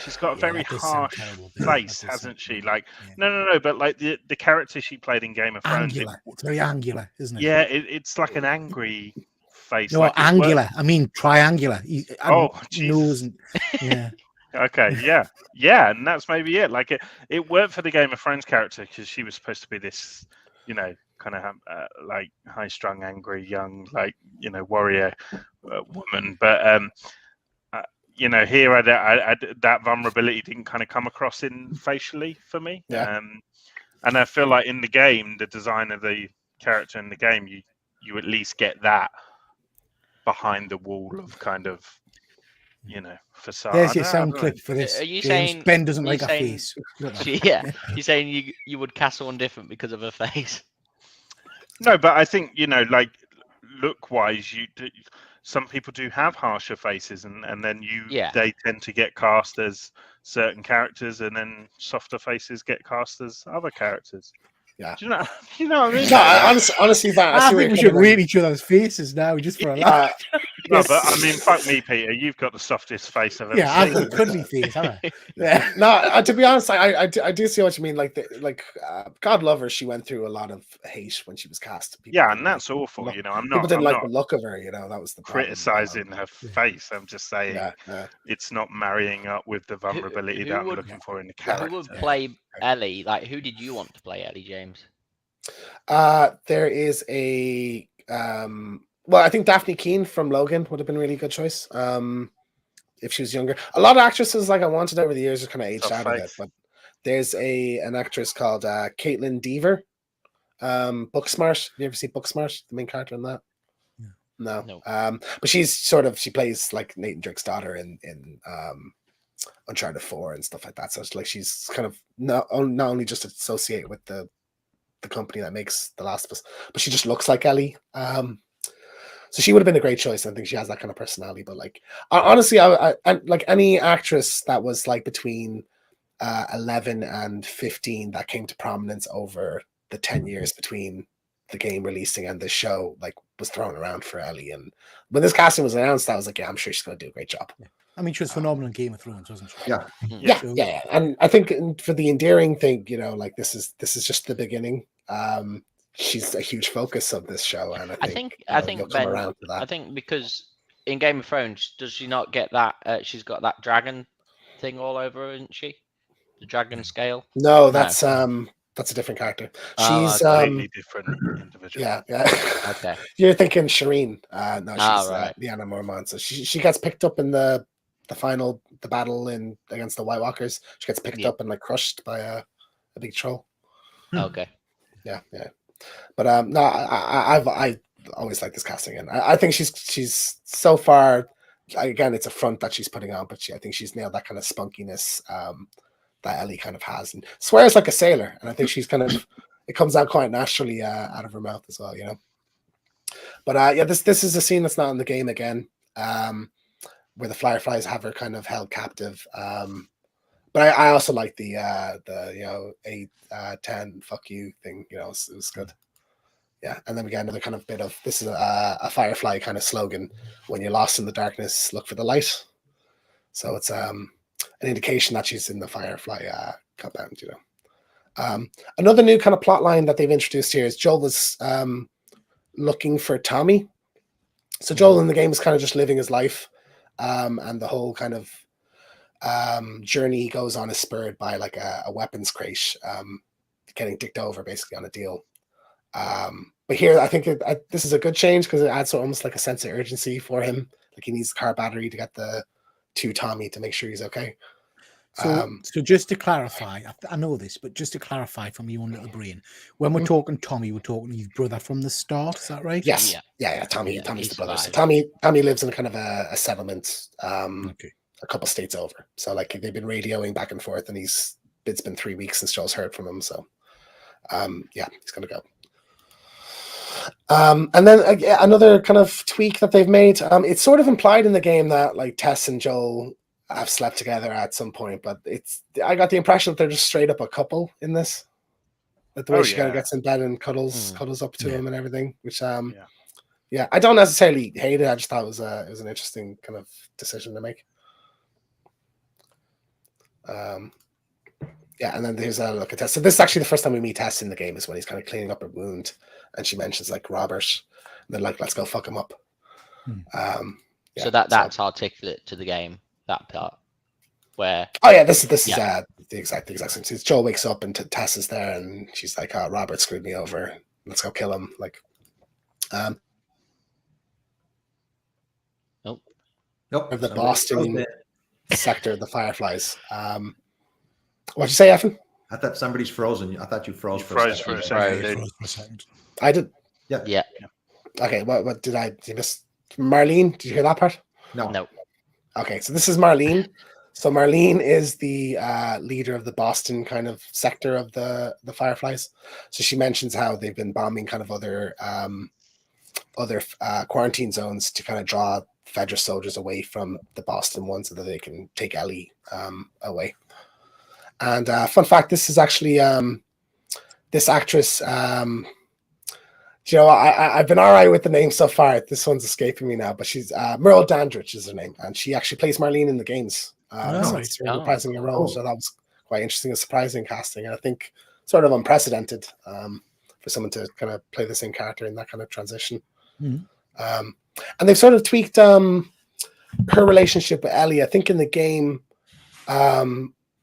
She's got a very that does sound harsh terrible, doesn't it? face, That does hasn't sound she? terrible, Like yeah. no, but like the character she played in Game of Thrones, Angular. It's very angular, isn't it? yeah, it's like an angry face. No, like it's angular. I mean triangular. Oh, Nose Jesus. and, yeah. Okay, yeah, and that's maybe it. Like it worked for the Game of Thrones character because she was supposed to be this, you know, kind of like high-strung, angry, young, like, you know, warrior woman. But you know, here I that vulnerability didn't kind of come across in facially for me. Yeah. And I feel like in the game, the design of the character in the game, you at least get that behind the wall of kind of, you know, facade. There's your sound clip for this. Are you James. saying Ben doesn't are you like a saying face? Look at that. Yeah, you're saying you would cast someone different because of her face? No, but I think, you know, like look-wise, some people do have harsher faces, and then they tend to get cast as certain characters, and then softer faces get cast as other characters. Yeah. Do you know what I mean? No, honestly, that I see where think we you're should coming read each other's faces now just for a laugh. No, but I mean, fuck me, Peter. You've got the softest face I've ever Yeah, I've seen. got a cuddly face, haven't I? Yeah. No, to be honest, I do see what you mean. Like, God love her, she went through a lot of hate when she was cast. People Yeah, didn't and that's like, awful. You know, I'm people not. didn't I'm like not the look of her. You know, that was the problem. criticizing her face. I'm just saying Yeah. it's not marrying up with the vulnerability who that I'm would- looking for in the character. Who would play Ellie? Like, who did you want to play Ellie, James? There is a well, I think Daphne Keane from Logan would have been a really good choice. If she was younger. A lot of actresses like I wanted over the years are kind of aged Tough out of it, face. but there's an actress called Caitlin Deaver. Booksmart. You ever see Booksmart, the main character in that? No. But she plays like Nathan Drake's daughter in Uncharted 4 and stuff like that. So it's like she's kind of not only just associated with the company that makes The Last of Us, but she just looks like Ellie. So she would have been a great choice. I think she has that kind of personality. But like, honestly, I like any actress that was like between 11 and 15 that came to prominence over the 10 years between the game releasing and the show, like, was thrown around for Ellie. And when this casting was announced, I was like, yeah, I'm sure she's going to do a great job. I mean, she was phenomenal in Game of Thrones, wasn't she? Yeah. Yeah. And I think for the endearing thing, you know, like this is just the beginning. She's a huge focus of this show, and I think I think you'll come Ben, around to that. I think because in Game of Thrones, does she not get that? She's got that dragon thing all over her, isn't she? The dragon scale. No, No. that's a different character. Oh, She's okay. Completely different individual. yeah. Okay. You're thinking Shireen. No, she's right. Lyanna Mormont. So she gets picked up in the battle against the White Walkers. She gets picked Yeah. up and like crushed by a big troll. Okay. Yeah. But no, I always like this casting, and I think she's so far. Again, it's a front that she's putting on, but I think she's nailed that kind of spunkiness that Ellie kind of has, and swears like a sailor. And I think she's kind of it comes out quite naturally out of her mouth as well, you know. But yeah, this is a scene that's not in the game again, where the Fireflies have her kind of held captive. But I also like the 8, 10, fuck you thing. You know, it was good. Yeah, and then we get another kind of bit of this is a Firefly kind of slogan: when you're lost in the darkness, look for the light. So it's an indication that she's in the Firefly compound. You know, another new kind of plot line that they've introduced here is Joel was looking for Tommy. So Joel in the game is kind of just living his life, and the whole kind of journey he goes on is spurred by like a weapons crate getting dicked over basically on a deal. But here I think this is a good change because it adds almost like a sense of urgency for him. Like he needs the car battery to get to Tommy to make sure he's okay. So just to clarify, I know this, but just to clarify from your own little brain, when we're talking Tommy, we're talking his brother from the start. Is that right? Yes. Yeah. Tommy's he the brother. So survived. Tommy lives in kind of a settlement, Okay. a couple states over. So like they've been radioing back and forth, and it's been 3 weeks since Joel's heard from him. So yeah, he's gonna go. And then another kind of tweak that they've made. It's sort of implied in the game that like Tess and Joel have slept together at some point, but I got the impression that they're just straight up a couple in this. That the way she kind of gets in bed and cuddles up to him and everything, which yeah, I don't necessarily hate it. I just thought it was an interesting kind of decision to make. Yeah, and then there's a look at Tess. So this is actually the first time we meet Tess in the game is when he's kind of cleaning up her wound, and she mentions like Robert, and they're like, "Let's go fuck him up." Yeah, so that's articulate to the game. That part where this is the exact same. So Joel wakes up and Tess is there, and she's like, "Oh, Robert screwed me over. Let's go kill him." Like, Nope. of the Boston sector of the Fireflies. What'd you say, Effin? I thought somebody's frozen. I thought you froze You for froze a second. for a second. I did. Yeah. Okay. What did you miss? Marlene? Did you hear that part? No. Okay, so this is Marlene. So Marlene is the leader of the Boston kind of sector of the Fireflies. So she mentions how they've been bombing kind of other quarantine zones to kind of draw Fedra soldiers away from the Boston one so that they can take Ellie away. And fun fact, this is actually this actress. I've been all right with the name so far. This one's escaping me now, but she's Merle Dandridge is her name, and she actually plays Marlene in the games. So it's reprising her role. So that was quite interesting and surprising casting, and I think sort of unprecedented for someone to kind of play the same character in that kind of transition. And they've sort of tweaked her relationship with Ellie. I think in the game,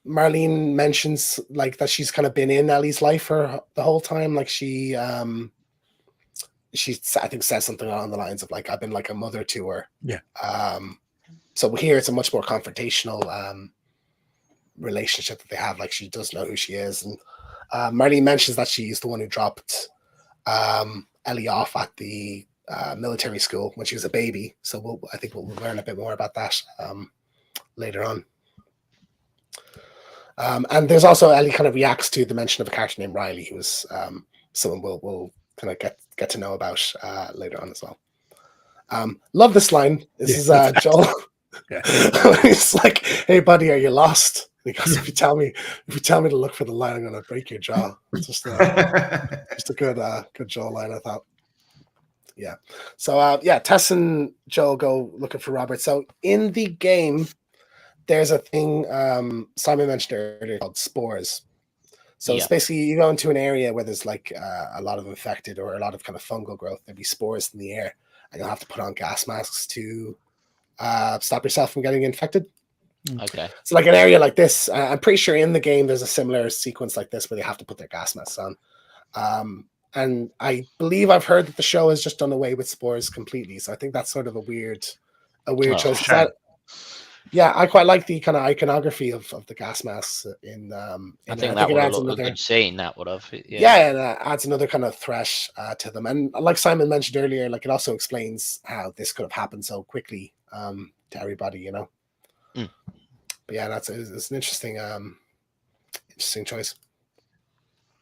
Marlene mentions like that she's kind of been in Ellie's life for the whole time. Like she I think says something along the lines of like, I've been like a mother to her. Yeah. So here it's a much more confrontational relationship that they have. Like she does know who she is. And Marlene mentions that she's the one who dropped Ellie off at the military school when she was a baby. So I think we'll learn a bit more about that later on. And there's also Ellie kind of reacts to the mention of a character named Riley, who was someone we'll kind of get to know about later on as well. Love this line. This is Joel. He's like, "Hey buddy, are you lost?" And he goes, if you tell me to look for the line, I'm gonna break your jaw. It's just a good Joel line, I thought. Yeah. So Tess and Joel go looking for Robert. So in the game, there's a thing Simon mentioned earlier called spores. So it's basically you go into an area where there's like a lot of infected or a lot of kind of fungal growth. There'd be spores in the air, and you'll have to put on gas masks to stop yourself from getting infected. Okay. So like an area like this, I'm pretty sure in the game there's a similar sequence like this where they have to put their gas masks on. And I believe I've heard that the show has just done away with spores completely. So I think that's sort of a weird choice. shame. Yeah, I quite like the kind of iconography of the gas masks in. I think that it would have adds looked a another. good scene. That would have. Yeah, and adds another kind of threat to them. And like Simon mentioned earlier, like it also explains how this could have happened so quickly to everybody, you know. Mm. But yeah, it's an interesting choice.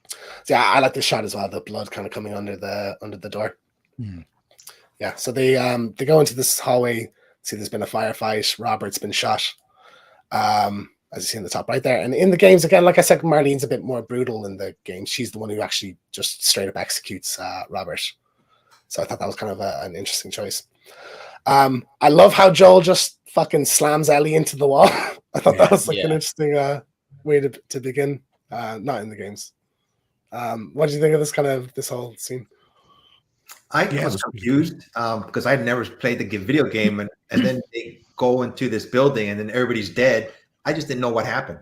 So yeah, I like this shot as well. The blood kind of coming under the door. Mm. Yeah, so they go into this hallway. See, there's been a firefight. Robert's been shot. As you see in the top right there. And in the games, again, like I said, Marlene's a bit more brutal in the game. She's the one who actually just straight up executes Robert. So I thought that was kind of an interesting choice. I love how Joel just fucking slams Ellie into the wall. I thought that was like an interesting way to begin. Not in the games. What did you think of this whole scene? I was confused because I'd never played the video game, and then they go into this building, and then everybody's dead. I just didn't know what happened.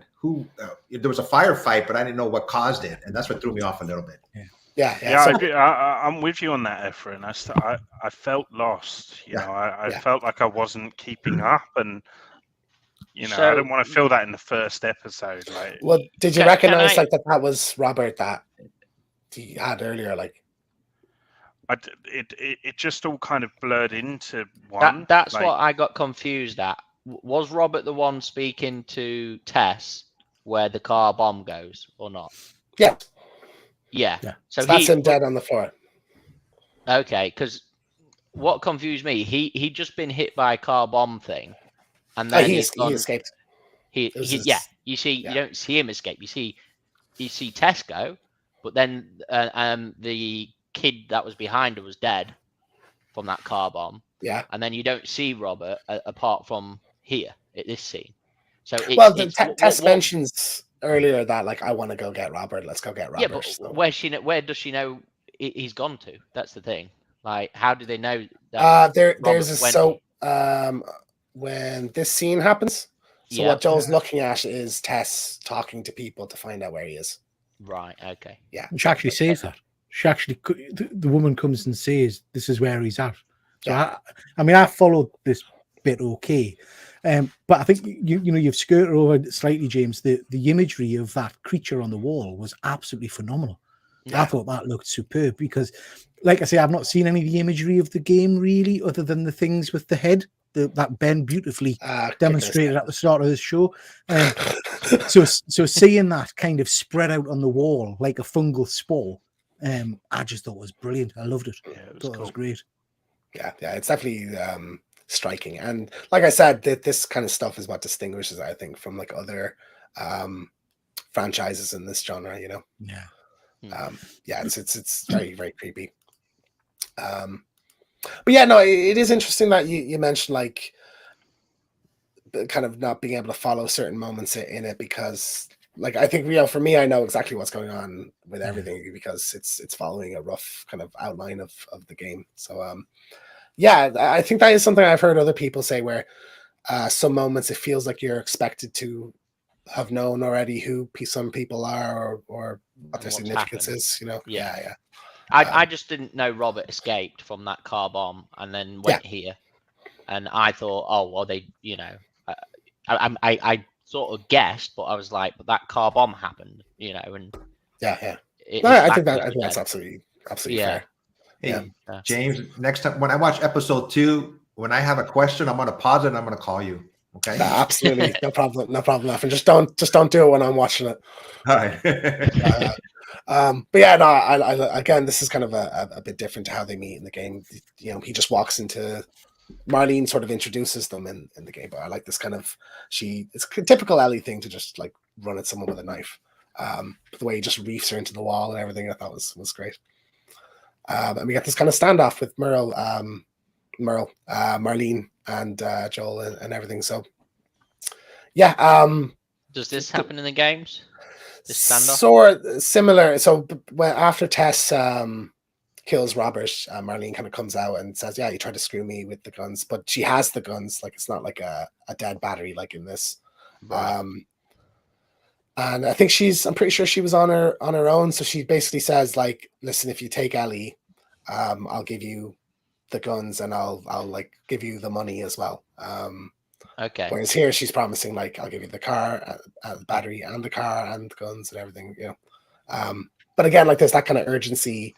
There was a firefight, but I didn't know what caused it, and that's what threw me off a little bit. Yeah. I agree. I'm with you on that, Efren. I felt lost. You know, I felt like I wasn't keeping up, and I didn't want to feel that in the first episode. Like, well, did you recognize that was Robert that he had earlier? Like, it just all kind of blurred into one. That's what I got confused at. Was Robert the one speaking to Tess where the car bomb goes or not? Yeah. So that's him dead on the floor. Okay, because what confused me, he just been hit by a car bomb thing, and then he escaped. You see, you don't see him escape. You see Tess go, but then the kid that was behind her was dead from that car bomb. Yeah, and then you don't see Robert apart from here at this scene. So Tess mentions earlier that like I want to go get Robert. Let's go get Robert. Yeah, but so. Where does she know he's gone to? That's the thing. Like, how do they know that? When this scene happens. So what Joel's looking at is Tess talking to people to find out where he is. Right. Okay. Yeah. She actually says that. She actually, the woman comes and says, "This is where he's at." So I followed this bit okay, but I think you've skirted over it slightly, James. The imagery of that creature on the wall was absolutely phenomenal. Yeah. I thought that looked superb because, like I say, I've not seen any of the imagery of the game really, other than the things with the head that Ben beautifully demonstrated at the start of the show. So seeing that kind of spread out on the wall like a fungal spore, I just thought it was brilliant. I loved it. Yeah, it was great. Yeah, it's definitely striking. And like I said, this kind of stuff is what distinguishes, I think, from like other franchises in this genre, Yeah. It's very, very creepy. But yeah, no, it is interesting that you mentioned like kind of not being able to follow certain moments in it because like I think for me I know exactly what's going on with everything because it's following a rough kind of outline of the game. So I think that is something I've heard other people say where some moments it feels like you're expected to have known already who some people are or what their significance is, Yeah. I just didn't know Robert escaped from that car bomb and then went here, and I thought, oh well, they, I sort of guessed, but I was like, but that car bomb happened, and I think that's absolutely fair. Hey, James, next time when I watch episode 2, when I have a question, I'm gonna pause it and I'm gonna call you. Okay. No, absolutely, no problem, nothing. Just don't do it when I'm watching it. All right. But yeah, no, I again, this is kind of a bit different to how they meet in the game. He just walks into Marlene, sort of introduces them in the game. But I like this kind of it's a typical Ellie thing to just like run at someone with a knife. The way he just reefs her into the wall and everything, I thought was great. And we got this kind of standoff with Marlene and Joel and everything. So yeah. Does this happen in the games? Sort similar. So when after Tess kills Robert, Marlene kind of comes out and says, "Yeah, you tried to screw me with the guns," but she has the guns. Like it's not like a dead battery like in this. Right. And I think I'm pretty sure she was on her own. So she basically says, like, "Listen, if you take Ellie, I'll give you the guns and I'll like give you the money as well." Okay. Whereas here she's promising, like, "I'll give you the car, the battery, and the car, and the guns and everything." But again, like, there's that kind of urgency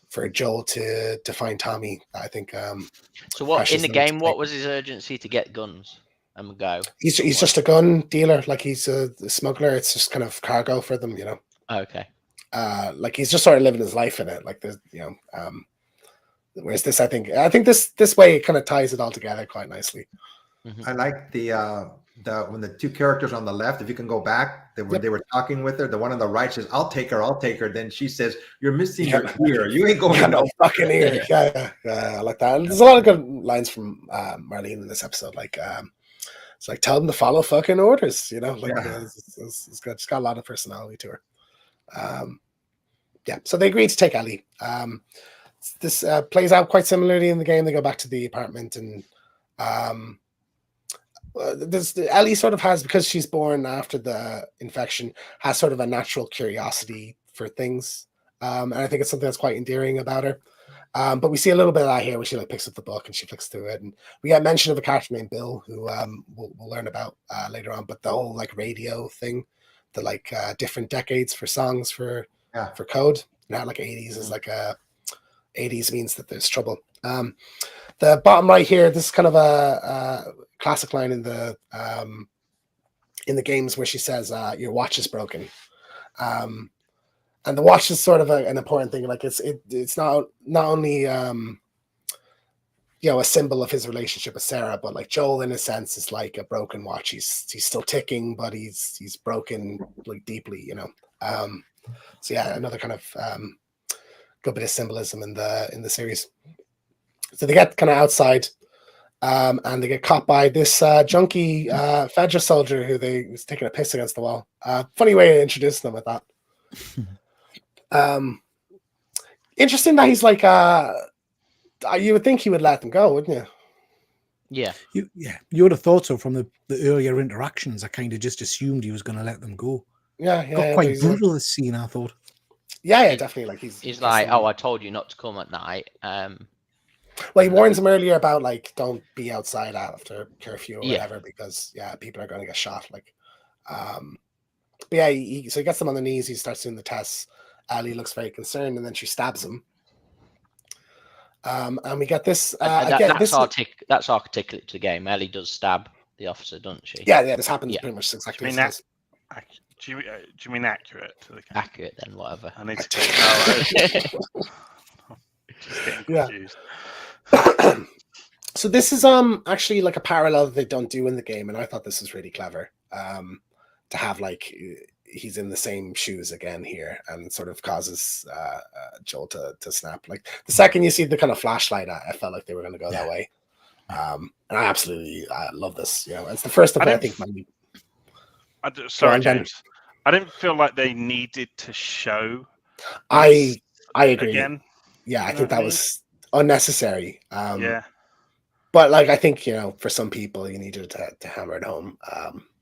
for Joel to find Tommy. I think. So what in pressure's the them to game? What take- was his urgency to get guns and go? He's Or what? just a gun dealer. Like he's a smuggler. It's just kind of cargo for them. Okay. Like he's just sort of living his life in it. Like there's whereas this, I think this way it kind of ties it all together quite nicely. I like the when the two characters on the left, if you can go back, when they were talking with her, the one on the right says, I'll take her. Then she says, "You're missing your ear. You ain't going to no fucking ear." Yeah, I like that. And there's a lot of good lines from Marlene in this episode. Like it's like, "Tell them to follow fucking orders." Like it's got a lot of personality to her. So they agreed to take Ellie. This plays out quite similarly in the game. They go back to the apartment and Ellie sort of has, because she's born after the infection, has sort of a natural curiosity for things, and I think it's something that's quite endearing about her. But we see a little bit of that here where she like picks up the book and she flicks through it, and we get mention of a character named Bill who we'll learn about later on. But the whole like radio thing, the like different decades for songs for code, now like 80s is like 80s means that there's trouble. The bottom right here, this is kind of a classic line in the games where she says, "Your watch is broken," and the watch is sort of an important thing. Like it's not only a symbol of his relationship with Sarah, but like Joel in a sense is like a broken watch. He's still ticking, but he's broken like deeply. So yeah, another kind of good bit of symbolism in the series. So they get kind of outside, and they get caught by this junky Fedra soldier who was taking a piss against the wall. Funny way to introduce them with that. Interesting that he's like, you would think he would let them go, wouldn't you? Yeah. You would have thought so from the earlier interactions. I kind of just assumed he was going to let them go. Yeah. Got quite brutal this scene, I thought. Yeah, definitely. Like he's like, "Oh, I told you not to come at night." Well, he warns him earlier about like, don't be outside after curfew or whatever, because people are going to get shot. Like, but yeah, so he gets them on the knees. He starts doing the tests. Ellie looks very concerned, and then she stabs him. And we get this. That's articulate to the game. Ellie does stab the officer, doesn't she? Yeah. This happens pretty much exactly. Do you mean accurate to the game? Accurate, then whatever. I need to just getting confused. So this is actually like a parallel that they don't do in the game, and I thought this was really clever. To have like he's in the same shoes again here, and it sort of causes Joel to snap. Like the second you see the kind of flashlight, I felt like they were going to go that way. And I absolutely love this. It's the first of I think. Sorry, James. I didn't feel like they needed to show. I agree. Again. Yeah, I think that was unnecessary. Yeah. But like I think for some people you needed to hammer it home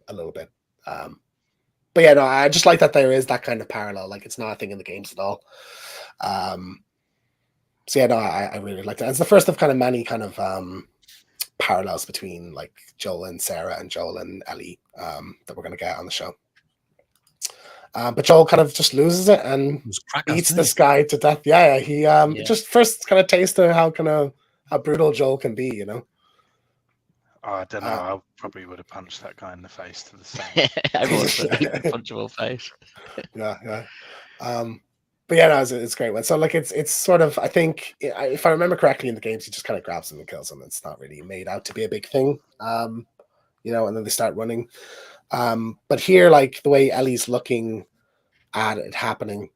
a little bit. But yeah, no, I just like that there is that kind of parallel. Like it's not a thing in the games at all. So yeah, no, I really like that. It's the first of kind of many kind of parallels between like Joel and Sarah and Joel and Ellie that we're going to get on the show. But Joel kind of just loses it and eats this guy to death. Yeah, he just first kind of tasted how brutal Joel can be, Oh, I don't know. I probably would have punched that guy in the face to the same. Everyone's a punchable face. Yeah. But yeah, no, it's a great one. So like it's sort of, I think if I remember correctly in the games, he just kind of grabs him and kills him. It's not really made out to be a big thing, and then they start running. But here, like the way Ellie's looking at it happening,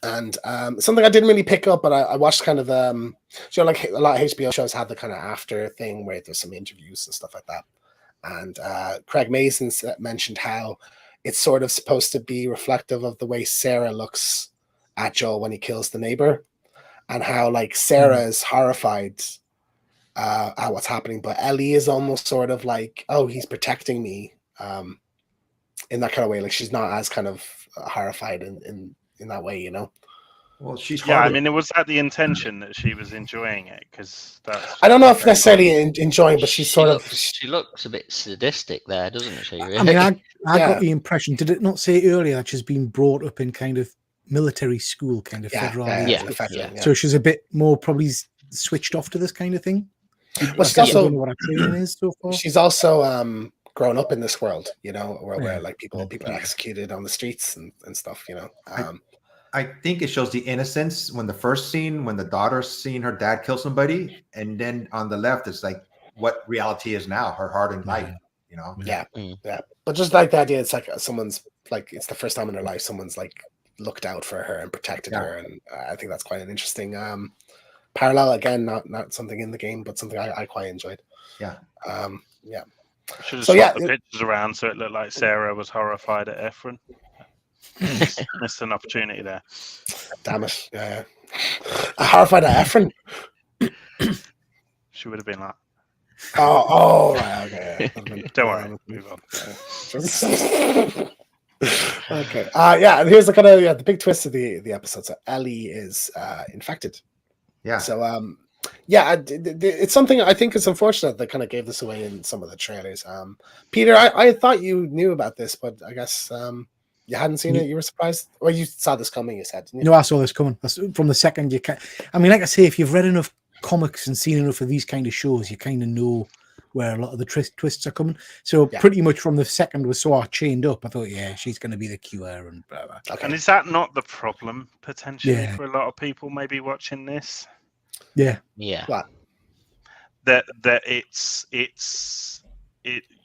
and something I didn't really pick up, but I watched kind of like a lot of HBO shows have the kind of after thing where there's some interviews and stuff like that. And Craig Mason mentioned how it's sort of supposed to be reflective of the way Sarah looks at Joel when he kills the neighbor. and how like Sarah is horrified at what's happening, but Ellie is almost sort of like, oh, he's protecting me, in that kind of way. Like she's not as kind of horrified in that way, you know. Well, she's Yeah, I harder. mean, it was that the intention that she was enjoying it, because that's. I don't know if necessarily enjoying, but she's sort of. She looks a bit sadistic there, doesn't she? Really? I mean, I Yeah. got the impression, did it not say earlier that she's been brought up in kind of military school, kind of federal? Yeah. So she's a bit more probably switched off to this kind of thing. Well, she's I also don't know what her training is so far. she's also grown up in this world, you know, where Yeah. like people are executed on the streets and stuff, you know. I think it shows the innocence when the first scene, when the daughter's seeing her dad kill somebody, and then on the left, it's like what reality is now, her hardened life, you know? Yeah. But just like the idea, it's like someone's like, it's the first time in her life someone's like looked out for her and protected her, and I think that's quite an interesting parallel. Again, not something in the game, but something I quite enjoyed. Yeah. Should have So, swapped yeah, the pictures around so it looked like Sarah was horrified at Efren. Missed an opportunity there. Damn it. Yeah. Horrified at Efren. She would have been like, Right, okay. don't worry, move on. Okay. And here's the kind of the big twist of the episode. So Ellie is infected. Yeah. So it's something I think is unfortunate they kind of gave this away in some of the trailers. Peter, I thought you knew about this, but I guess you hadn't seen it. You were surprised, or you saw this coming. You said, didn't you? No, I saw this coming. From the second you can. I mean, like I say, if you've read enough comics and seen enough of these kind of shows, you kind of know where a lot of the twists are coming. So pretty much from the second we saw her chained up, I thought, yeah, she's going to be the cure and blah, blah. Okay. And is that not the problem potentially for a lot of people maybe watching this? Yeah. What? That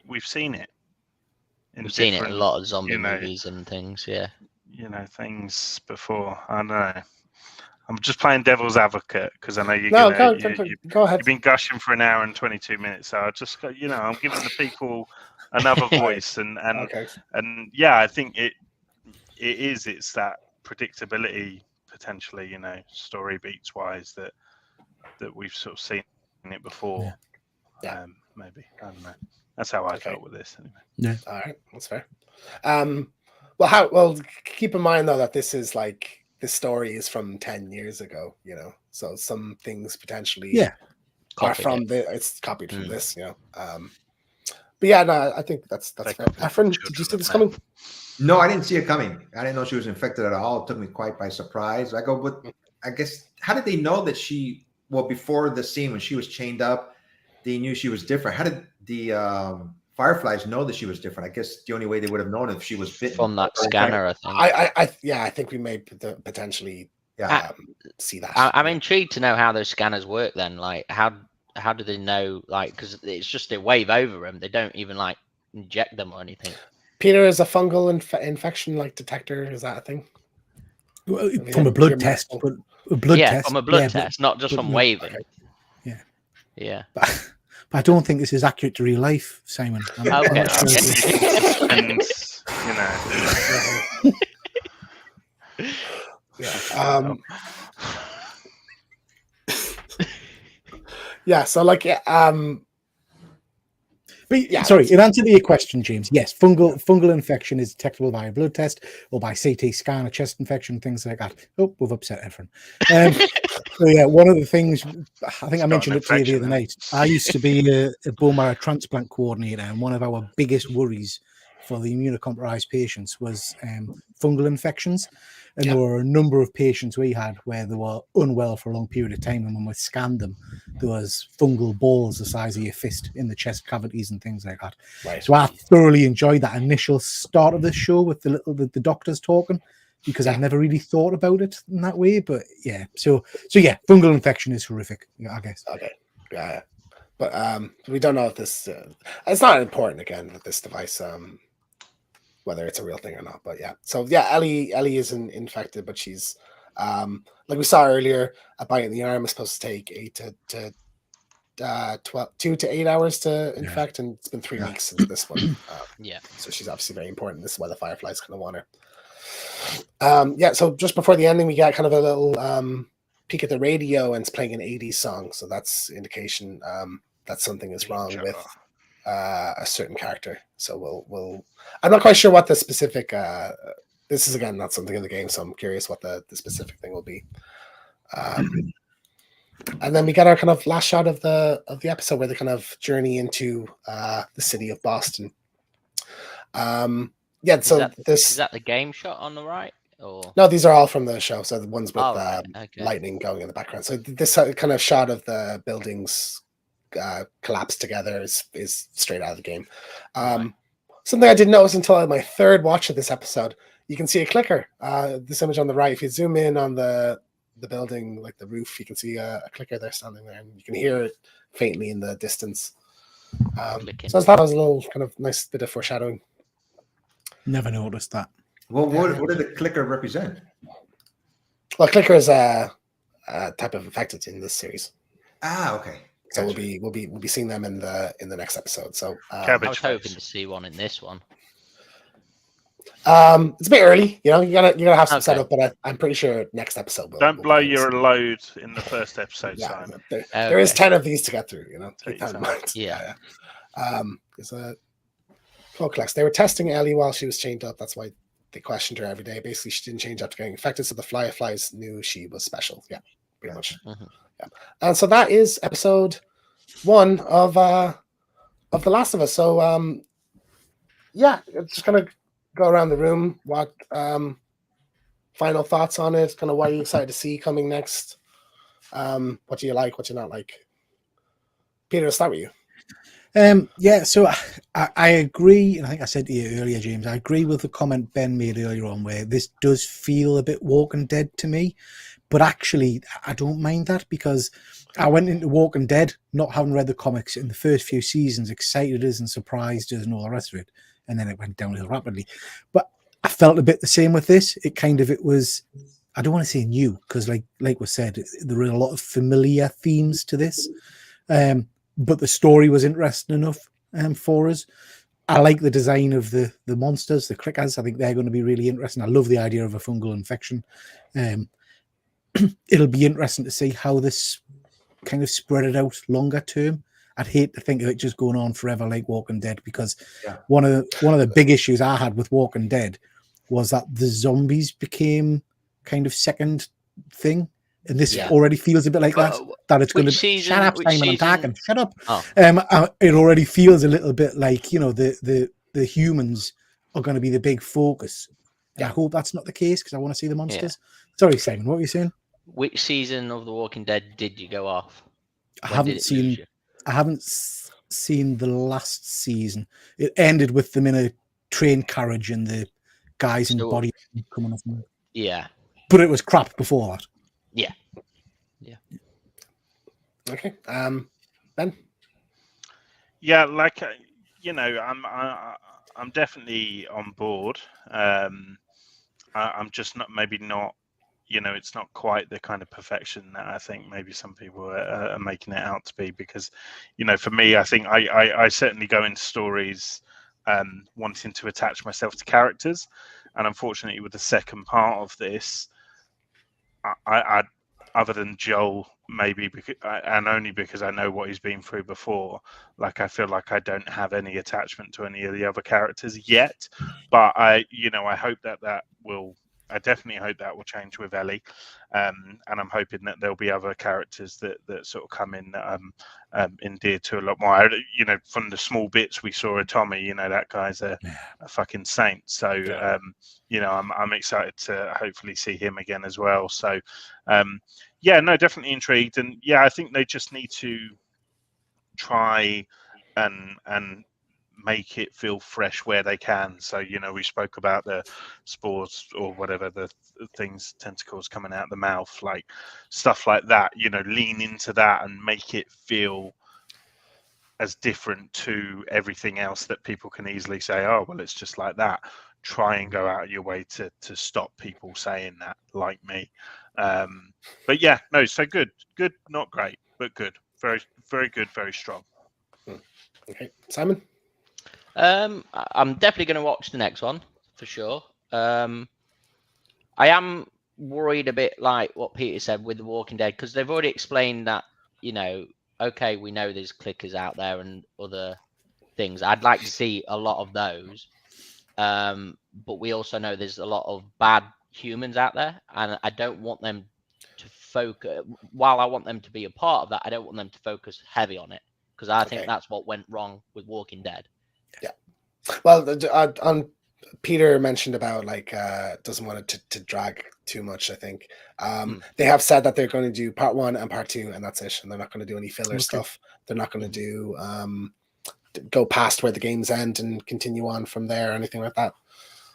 we've seen it. We've seen it in a lot of zombie movies and things. Yeah. You know, things before. I know. I'm just playing devil's advocate because I know you're go ahead. You've been gushing for an hour and 22 minutes, so I just got, I'm giving the people another voice, and yeah, I think it's that predictability potentially, story beats wise that we've sort of seen it before. Yeah. Maybe I don't know. That's how I felt with this anyway. Yeah. All right, that's fair. Well, keep in mind though that this is like. This story is from 10 years ago, so some things potentially are from it's copied from this, but yeah, no, I think that's fair. Efren, did you see this coming? No, I didn't see it coming. I didn't know she was infected at all. It took me quite by surprise. I guess, how did they know that before the scene when she was chained up, they knew she was different. How did the Fireflies know that she was different? I guess the only way they would have known if she was bitten from that scanner. I think. I think we may potentially see that. I'm intrigued to know how those scanners work. Then, like, how do they know? Like, because it's just a wave over them. They don't even like inject them or anything. Peter, is a fungal infection like detector? Is that a thing? From a blood test, but a blood test. From a blood test, not just from waving. Okay. Yeah. But I don't think this is accurate to real life, Simon. Okay. And so like But sorry, in answer to your question, James, yes, fungal infection is detectable by a blood test or by CT scan, a chest infection, things like that. Oh, we've upset everyone. So yeah, one of the things I think I mentioned it to you the other night. I used to be a bone marrow transplant coordinator, and one of our biggest worries for the immunocompromised patients was fungal infections. And there were a number of patients we had where they were unwell for a long period of time, and when we scanned them, there was fungal balls the size of your fist in the chest cavities and things like that. Right. So I thoroughly enjoyed that initial start of the show with the doctors talking, because I've never really thought about it in that way. But yeah, so yeah, fungal infection is horrific, I guess. Okay, yeah, but we don't know if this. It's not important again with this device. Whether it's a real thing or not, but yeah. So yeah, Ellie isn't infected, but she's like we saw earlier, a bite in the arm is supposed to take 2 to 8 hours to infect, and it's been 3 weeks since this one. So she's obviously very important. This is why the Fireflies kind of want her. So just before the ending, we got kind of a little peek at the radio and it's playing an 80s song, so that's indication that something is wrong Danger. with a certain character. So we'll I'm not quite sure what the specific this is again not something in the game, so I'm curious what the specific thing will be. And then we get our kind of last shot of the episode where they kind of journey into the city of Boston. Yeah, so is that the game shot on the right? Or no, these are all from the show. So the ones with right. Okay. lightning going in the background. So this kind of shot of the buildings collapse together is straight out of the game. Right. Something I didn't notice until my third watch of this episode. You can see a clicker. This image on the right. If you zoom in on the building, like the roof, you can see a clicker there standing there, and you can hear it faintly in the distance. So I thought that was a little kind of nice bit of foreshadowing. Never noticed that. Well, what did the clicker represent? Well, clicker is a type of effect that's in this series. Okay. So Gotcha. we'll be seeing them in the next episode. So I was hoping to see one in this one. It's a bit early, you gotta have some setup, but I'm pretty sure next episode will. Don't blow your load in the first episode, yeah, Simon. There is 10 of these to get through, Take keep that in your mind. Yeah. There's a Cloaklex. They were testing Ellie while she was chained up. That's why they questioned her every day. Basically, she didn't change after getting infected, so the Fireflies knew she was special. Yeah, pretty much. Mm-hmm. Yeah. And so that is episode 1 of The Last of Us. So yeah, just gonna go around the room. What final thoughts on it? Kind of what are you excited to see coming next? What do you like? What do you not like? Peter, I'll start with you. Yeah, so I agree, and I think I said to you earlier, James, I agree with the comment Ben made earlier on where this does feel a bit Walking Dead to me, but actually I don't mind that because I went into Walking Dead not having read the comics in the first few seasons, excited as and surprised as and all the rest of it, and then it went downhill rapidly. But I felt a bit the same with this. It was, I don't want to say new, because like was said, there are a lot of familiar themes to this. But the story was interesting enough for us. I like the design of the monsters, the clickers. I think they're going to be really interesting. I love the idea of a fungal infection. It'll be interesting to see how this kind of spread it out longer term. I'd hate to think of it just going on forever like Walking Dead, because one of the big issues I had with Walking Dead was that the zombies became kind of second thing. And this already feels a bit like that it's going to shut up, Simon. I'm talking. Shut up. Oh. It already feels a little bit like the humans are going to be the big focus. And I hope that's not the case because I want to see the monsters. Yeah. Sorry, Simon. What were you saying? Which season of The Walking Dead did you go off? I haven't seen the last season. It ended with them in a train carriage and the guys in body coming off. Yeah. But it was crap before that. Yeah. Okay. Ben? Yeah, like I'm definitely on board. I'm just not it's not quite the kind of perfection that I think maybe some people are making it out to be, because for me, I think I certainly go into stories wanting to attach myself to characters, and unfortunately with the second part of this, I other than Joel, maybe and only because I know what he's been through before, like I feel like I don't have any attachment to any of the other characters yet. But I hope I definitely hope that will change with Ellie, and I'm hoping that there'll be other characters that sort of come in that I'm endeared to a lot more. From the small bits we saw of Tommy, that guy's a fucking saint. So I'm excited to hopefully see him again as well. So definitely intrigued, and I think they just need to try and make it feel fresh where they can. So we spoke about the spores or whatever, the things, tentacles coming out the mouth, like stuff like that. Lean into that and make it feel as different to everything else that people can easily say, oh well, it's just like that. Try and go out of your way to stop people saying that, like me. So good, not great, but good, very, very good, very strong. Okay, Simon. I'm definitely going to watch the next one for sure. I am worried a bit like what Peter said with The Walking Dead, because they've already explained that, okay, we know there's clickers out there and other things. I'd like to see a lot of those. But we also know there's a lot of bad humans out there, and I don't want them to focus. While I want them to be a part of that, I don't want them to focus heavy on it, because I think that's what went wrong with Walking Dead. Yeah. Well, Peter mentioned about doesn't want it to drag too much. I think they have said that they're going to do part 1 and part 2, and that's it. And they're not going to do any filler stuff. They're not going to do go past where the games end and continue on from there or anything like that.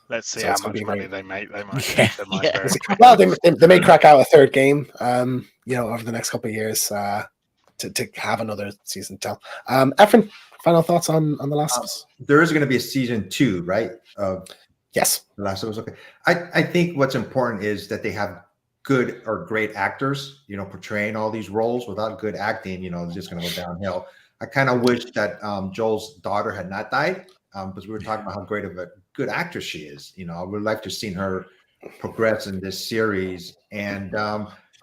Let's see how much money they make. They might. Yeah. Well, they may crack out a third game. Over the next couple of years to have another season to tell. Efren, final thoughts on The Last of Us? There is going to be a season 2, right? Yes. The Last of Us. Okay. I think what's important is that they have good or great actors, portraying all these roles. Without good acting, it's just going to go downhill. I kind of wish that Joel's daughter had not died, because we were talking about how great of a good actress she is. I would like to have seen her progress in this series. And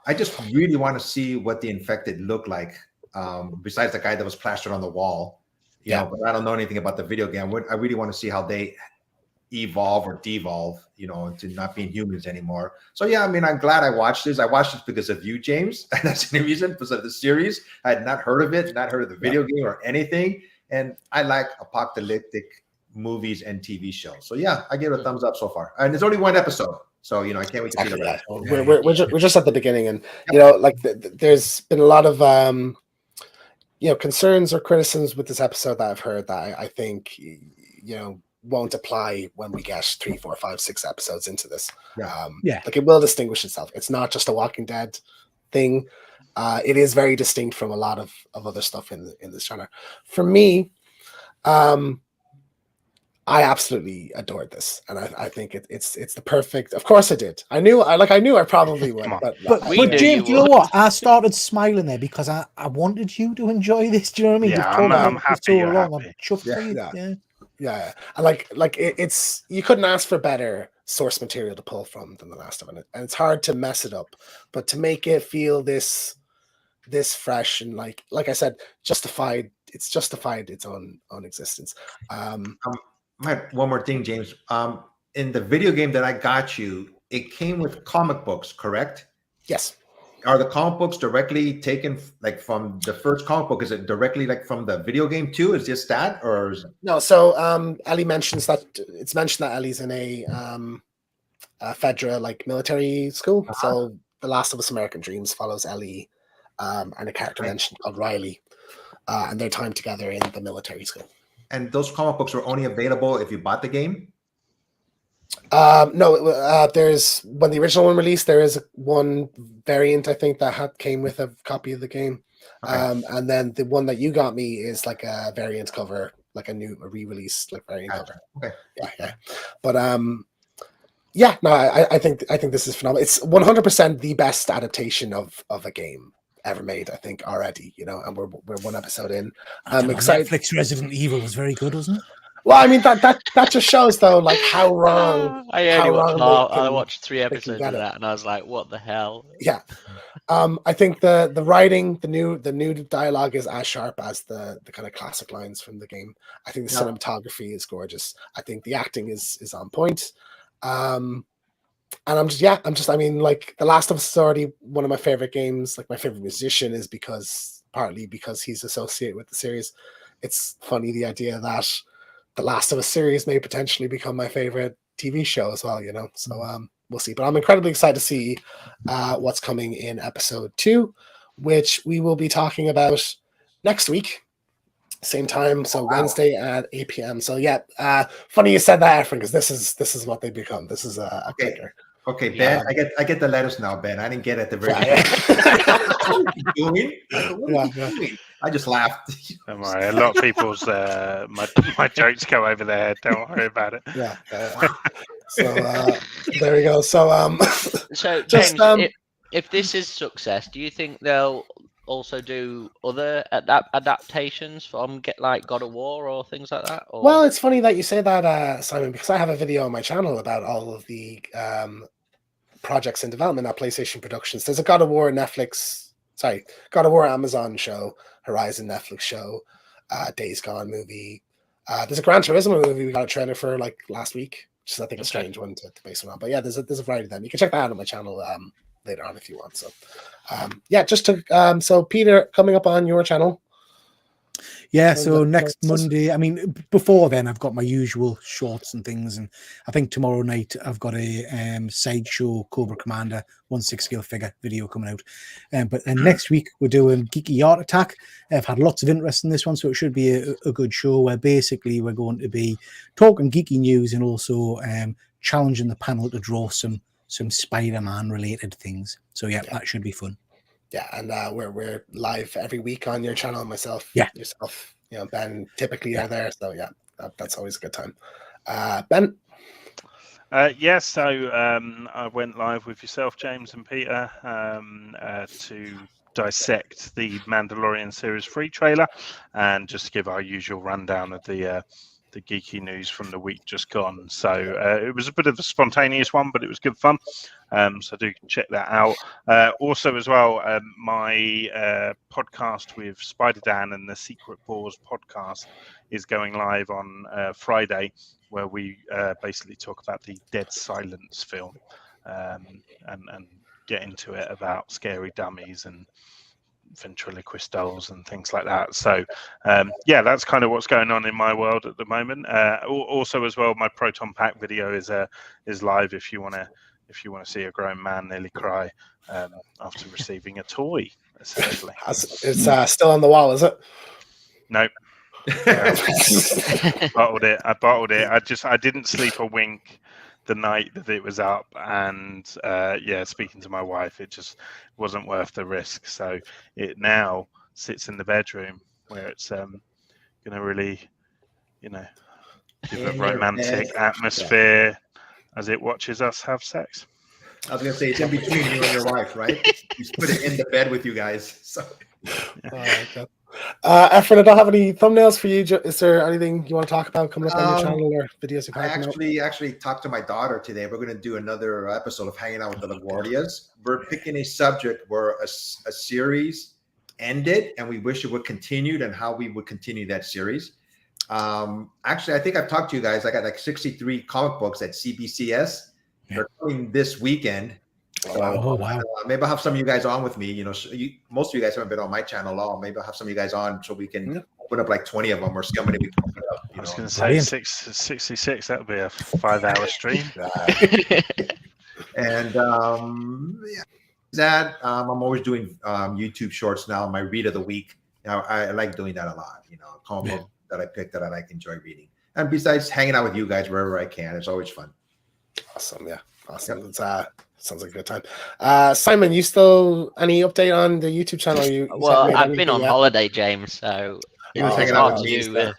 I just really want to see what the infected look like, besides the guy that was plastered on the wall. But I don't know anything about the video game. I really want to see how they evolve or devolve, into not being humans anymore. So yeah, I mean, I'm glad I watched this. I watched this because of you, James. And that's the reason, because of the series. I had not heard of it, not heard of the video game or anything. And I like apocalyptic movies and TV shows. So yeah, I give it a thumbs up so far. And there's only one episode. So, I can't wait to see the rest. We're just at the beginning. And, there's been a lot of, concerns or criticisms with this episode that I've heard that I think, won't apply when we get 3, 4, 5, 6 episodes into this. It will distinguish itself. It's not just a Walking Dead thing. It is very distinct from a lot of other stuff in this genre. For me, I absolutely adored this, and I think it's the perfect. Of course, I did. I knew I probably would. But James, you know what? I started smiling there because I wanted you to enjoy this. Do you know what I mean? Yeah, I'm happy. I'm chuffed for you. Yeah. And it's you couldn't ask for better source material to pull from than The Last of Us, and it's hard to mess it up, but to make it feel this fresh and like I said, justified. It's justified its own existence. One more thing, James. In the video game that I got you, it came with comic books, correct? Yes. Are the comic books directly taken from the first comic book? Is it directly from the video game too? Is just that, or is it... No? So Ellie mentions that it's mentioned that Ellie's in a Fedra military school. So The Last of Us American Dreams follows Ellie and a character mentioned called Riley and their time together in the military school. And those comic books were only available if you bought the game? No, there's when the original one released, there is one variant I think that came with a copy of the game, and then the one that you got me is like a variant cover, like a re-release variant cover. Okay, yeah. But I think this is phenomenal. It's 100% the best adaptation of a game ever made, I think, already. And we're one episode in. I'm excited. Netflix Resident Evil was very good, wasn't it? Well, I mean that just shows though, how wrong. I watched 3 episodes of that, and I was like, "What the hell?" Yeah, I think the writing, the new dialogue is as sharp as the kind of classic lines from the game. I think the cinematography is gorgeous. I think the acting is on point. And I mean, The Last of Us is already one of my favorite games. My favorite musician is partly because he's associated with the series. It's funny the idea that The Last of Us series may potentially become my favorite TV show as well, So we'll see. But I'm incredibly excited to see what's coming in episode 2, which we will be talking about next week, same time. So Wednesday at 8 p.m. So funny you said that, Efren, because this is what they become. This is a clicker. Okay, Ben, I get the letters now, Ben. I didn't get it at the very beginning. What are you doing? I just laughed. Don't worry. A lot of people's my jokes go over their head. Don't worry about it. Yeah. So there we go. So so James, if this is success, do you think they'll also do other adaptations from God of War or things like that? Or? Well, it's funny that you say that, Simon, because I have a video on my channel about all of the projects in development at PlayStation Productions. There's a God of War God of War Amazon show, Horizon Netflix show, Days Gone movie. There's a Gran Turismo movie we got a trailer for like last week, which is I think a strange one to base it on. But yeah, there's a variety of them. You can check that out on my channel later on if you want. So so Peter, coming up on your channel. Yeah, so next Monday, I mean, before then, I've got my usual shorts and things, and I think tomorrow night I've got a sideshow Cobra Commander 1/6 scale figure video coming out. But then next week we're doing Geeky Art Attack. I've had lots of interest in this one, so it should be a good show where basically we're going to be talking geeky news and also challenging the panel to draw some Spider-Man related things. So yeah, that should be fun. Yeah, and we're live every week on your channel. Myself, yourself, Ben typically are there. So yeah, that's always a good time. Ben. So I went live with yourself, James, and Peter to dissect the Mandalorian Series 3 trailer and just give our usual rundown of the geeky news from the week just gone. So it was a bit of a spontaneous one, but it was good fun. So do check that out. Also as well, my podcast with Spider Dan and the Secret Wars podcast is going live on Friday, where we basically talk about the Dead Silence film and get into it about scary dummies and ventriloquist dolls and things like that. So that's kind of what's going on in my world at the moment. Also as well, my Proton Pack video is live if you want to see a grown man nearly cry after receiving a toy, essentially. It's still on the wall, is it? Nope. I bottled it. I didn't sleep a wink the night that it was up, and speaking to my wife, it just wasn't worth the risk. So it now sits in the bedroom where it's going to really, give a romantic atmosphere as it watches us have sex. I was gonna say it's in between you and your wife, right? You just put it in the bed with you guys. So. Efren, I don't have any thumbnails for you. Is there anything you want to talk about coming up on your channel or videos you've had? I actually talked to my daughter today. We're going to do another episode of Hanging Out with the LaGuardias. We're picking a subject where a series ended and we wish it would continue and how we would continue that series. Actually, I think I've talked to you guys. I got like 63 comic books at CBCS. They're coming this weekend. Oh, wow. Maybe I'll have some of you guys on with me. Most of you guys haven't been on my channel at all. Maybe I'll have some of you guys on so we can open up like 20 of them or somebody we can open up. I was going to say 66. That would be a 5-hour stream. And I'm always doing YouTube shorts now. My read of the week. I like doing that a lot. Comic book that I picked that I enjoy reading. And besides hanging out with you guys wherever I can, it's always fun. Awesome. Yeah. Awesome. Yep. Sounds like a good time. Simon, you still any update on the YouTube channel? I've been on holiday, James, so it's hard to do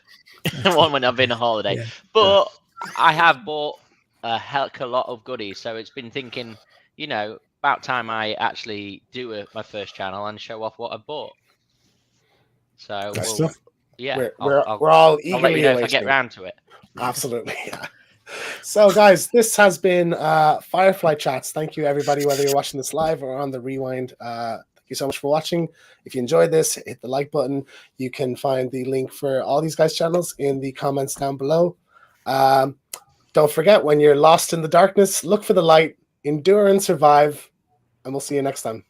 one when I've been on holiday. But I have bought a heck of a lot of goodies, so it's been thinking, about time I actually do my first channel and show off what I bought. So we're all eagerly I'll let you know if I get round to it. Absolutely. Yeah. So, guys, this has been Firefly Chats. Thank you, everybody, whether you're watching this live or on the rewind. Thank you so much for watching. If you enjoyed this, hit the like button. You can find the link for all these guys' channels in the comments down below. Don't forget, when you're lost in the darkness, look for the light, endure and survive, and we'll see you next time.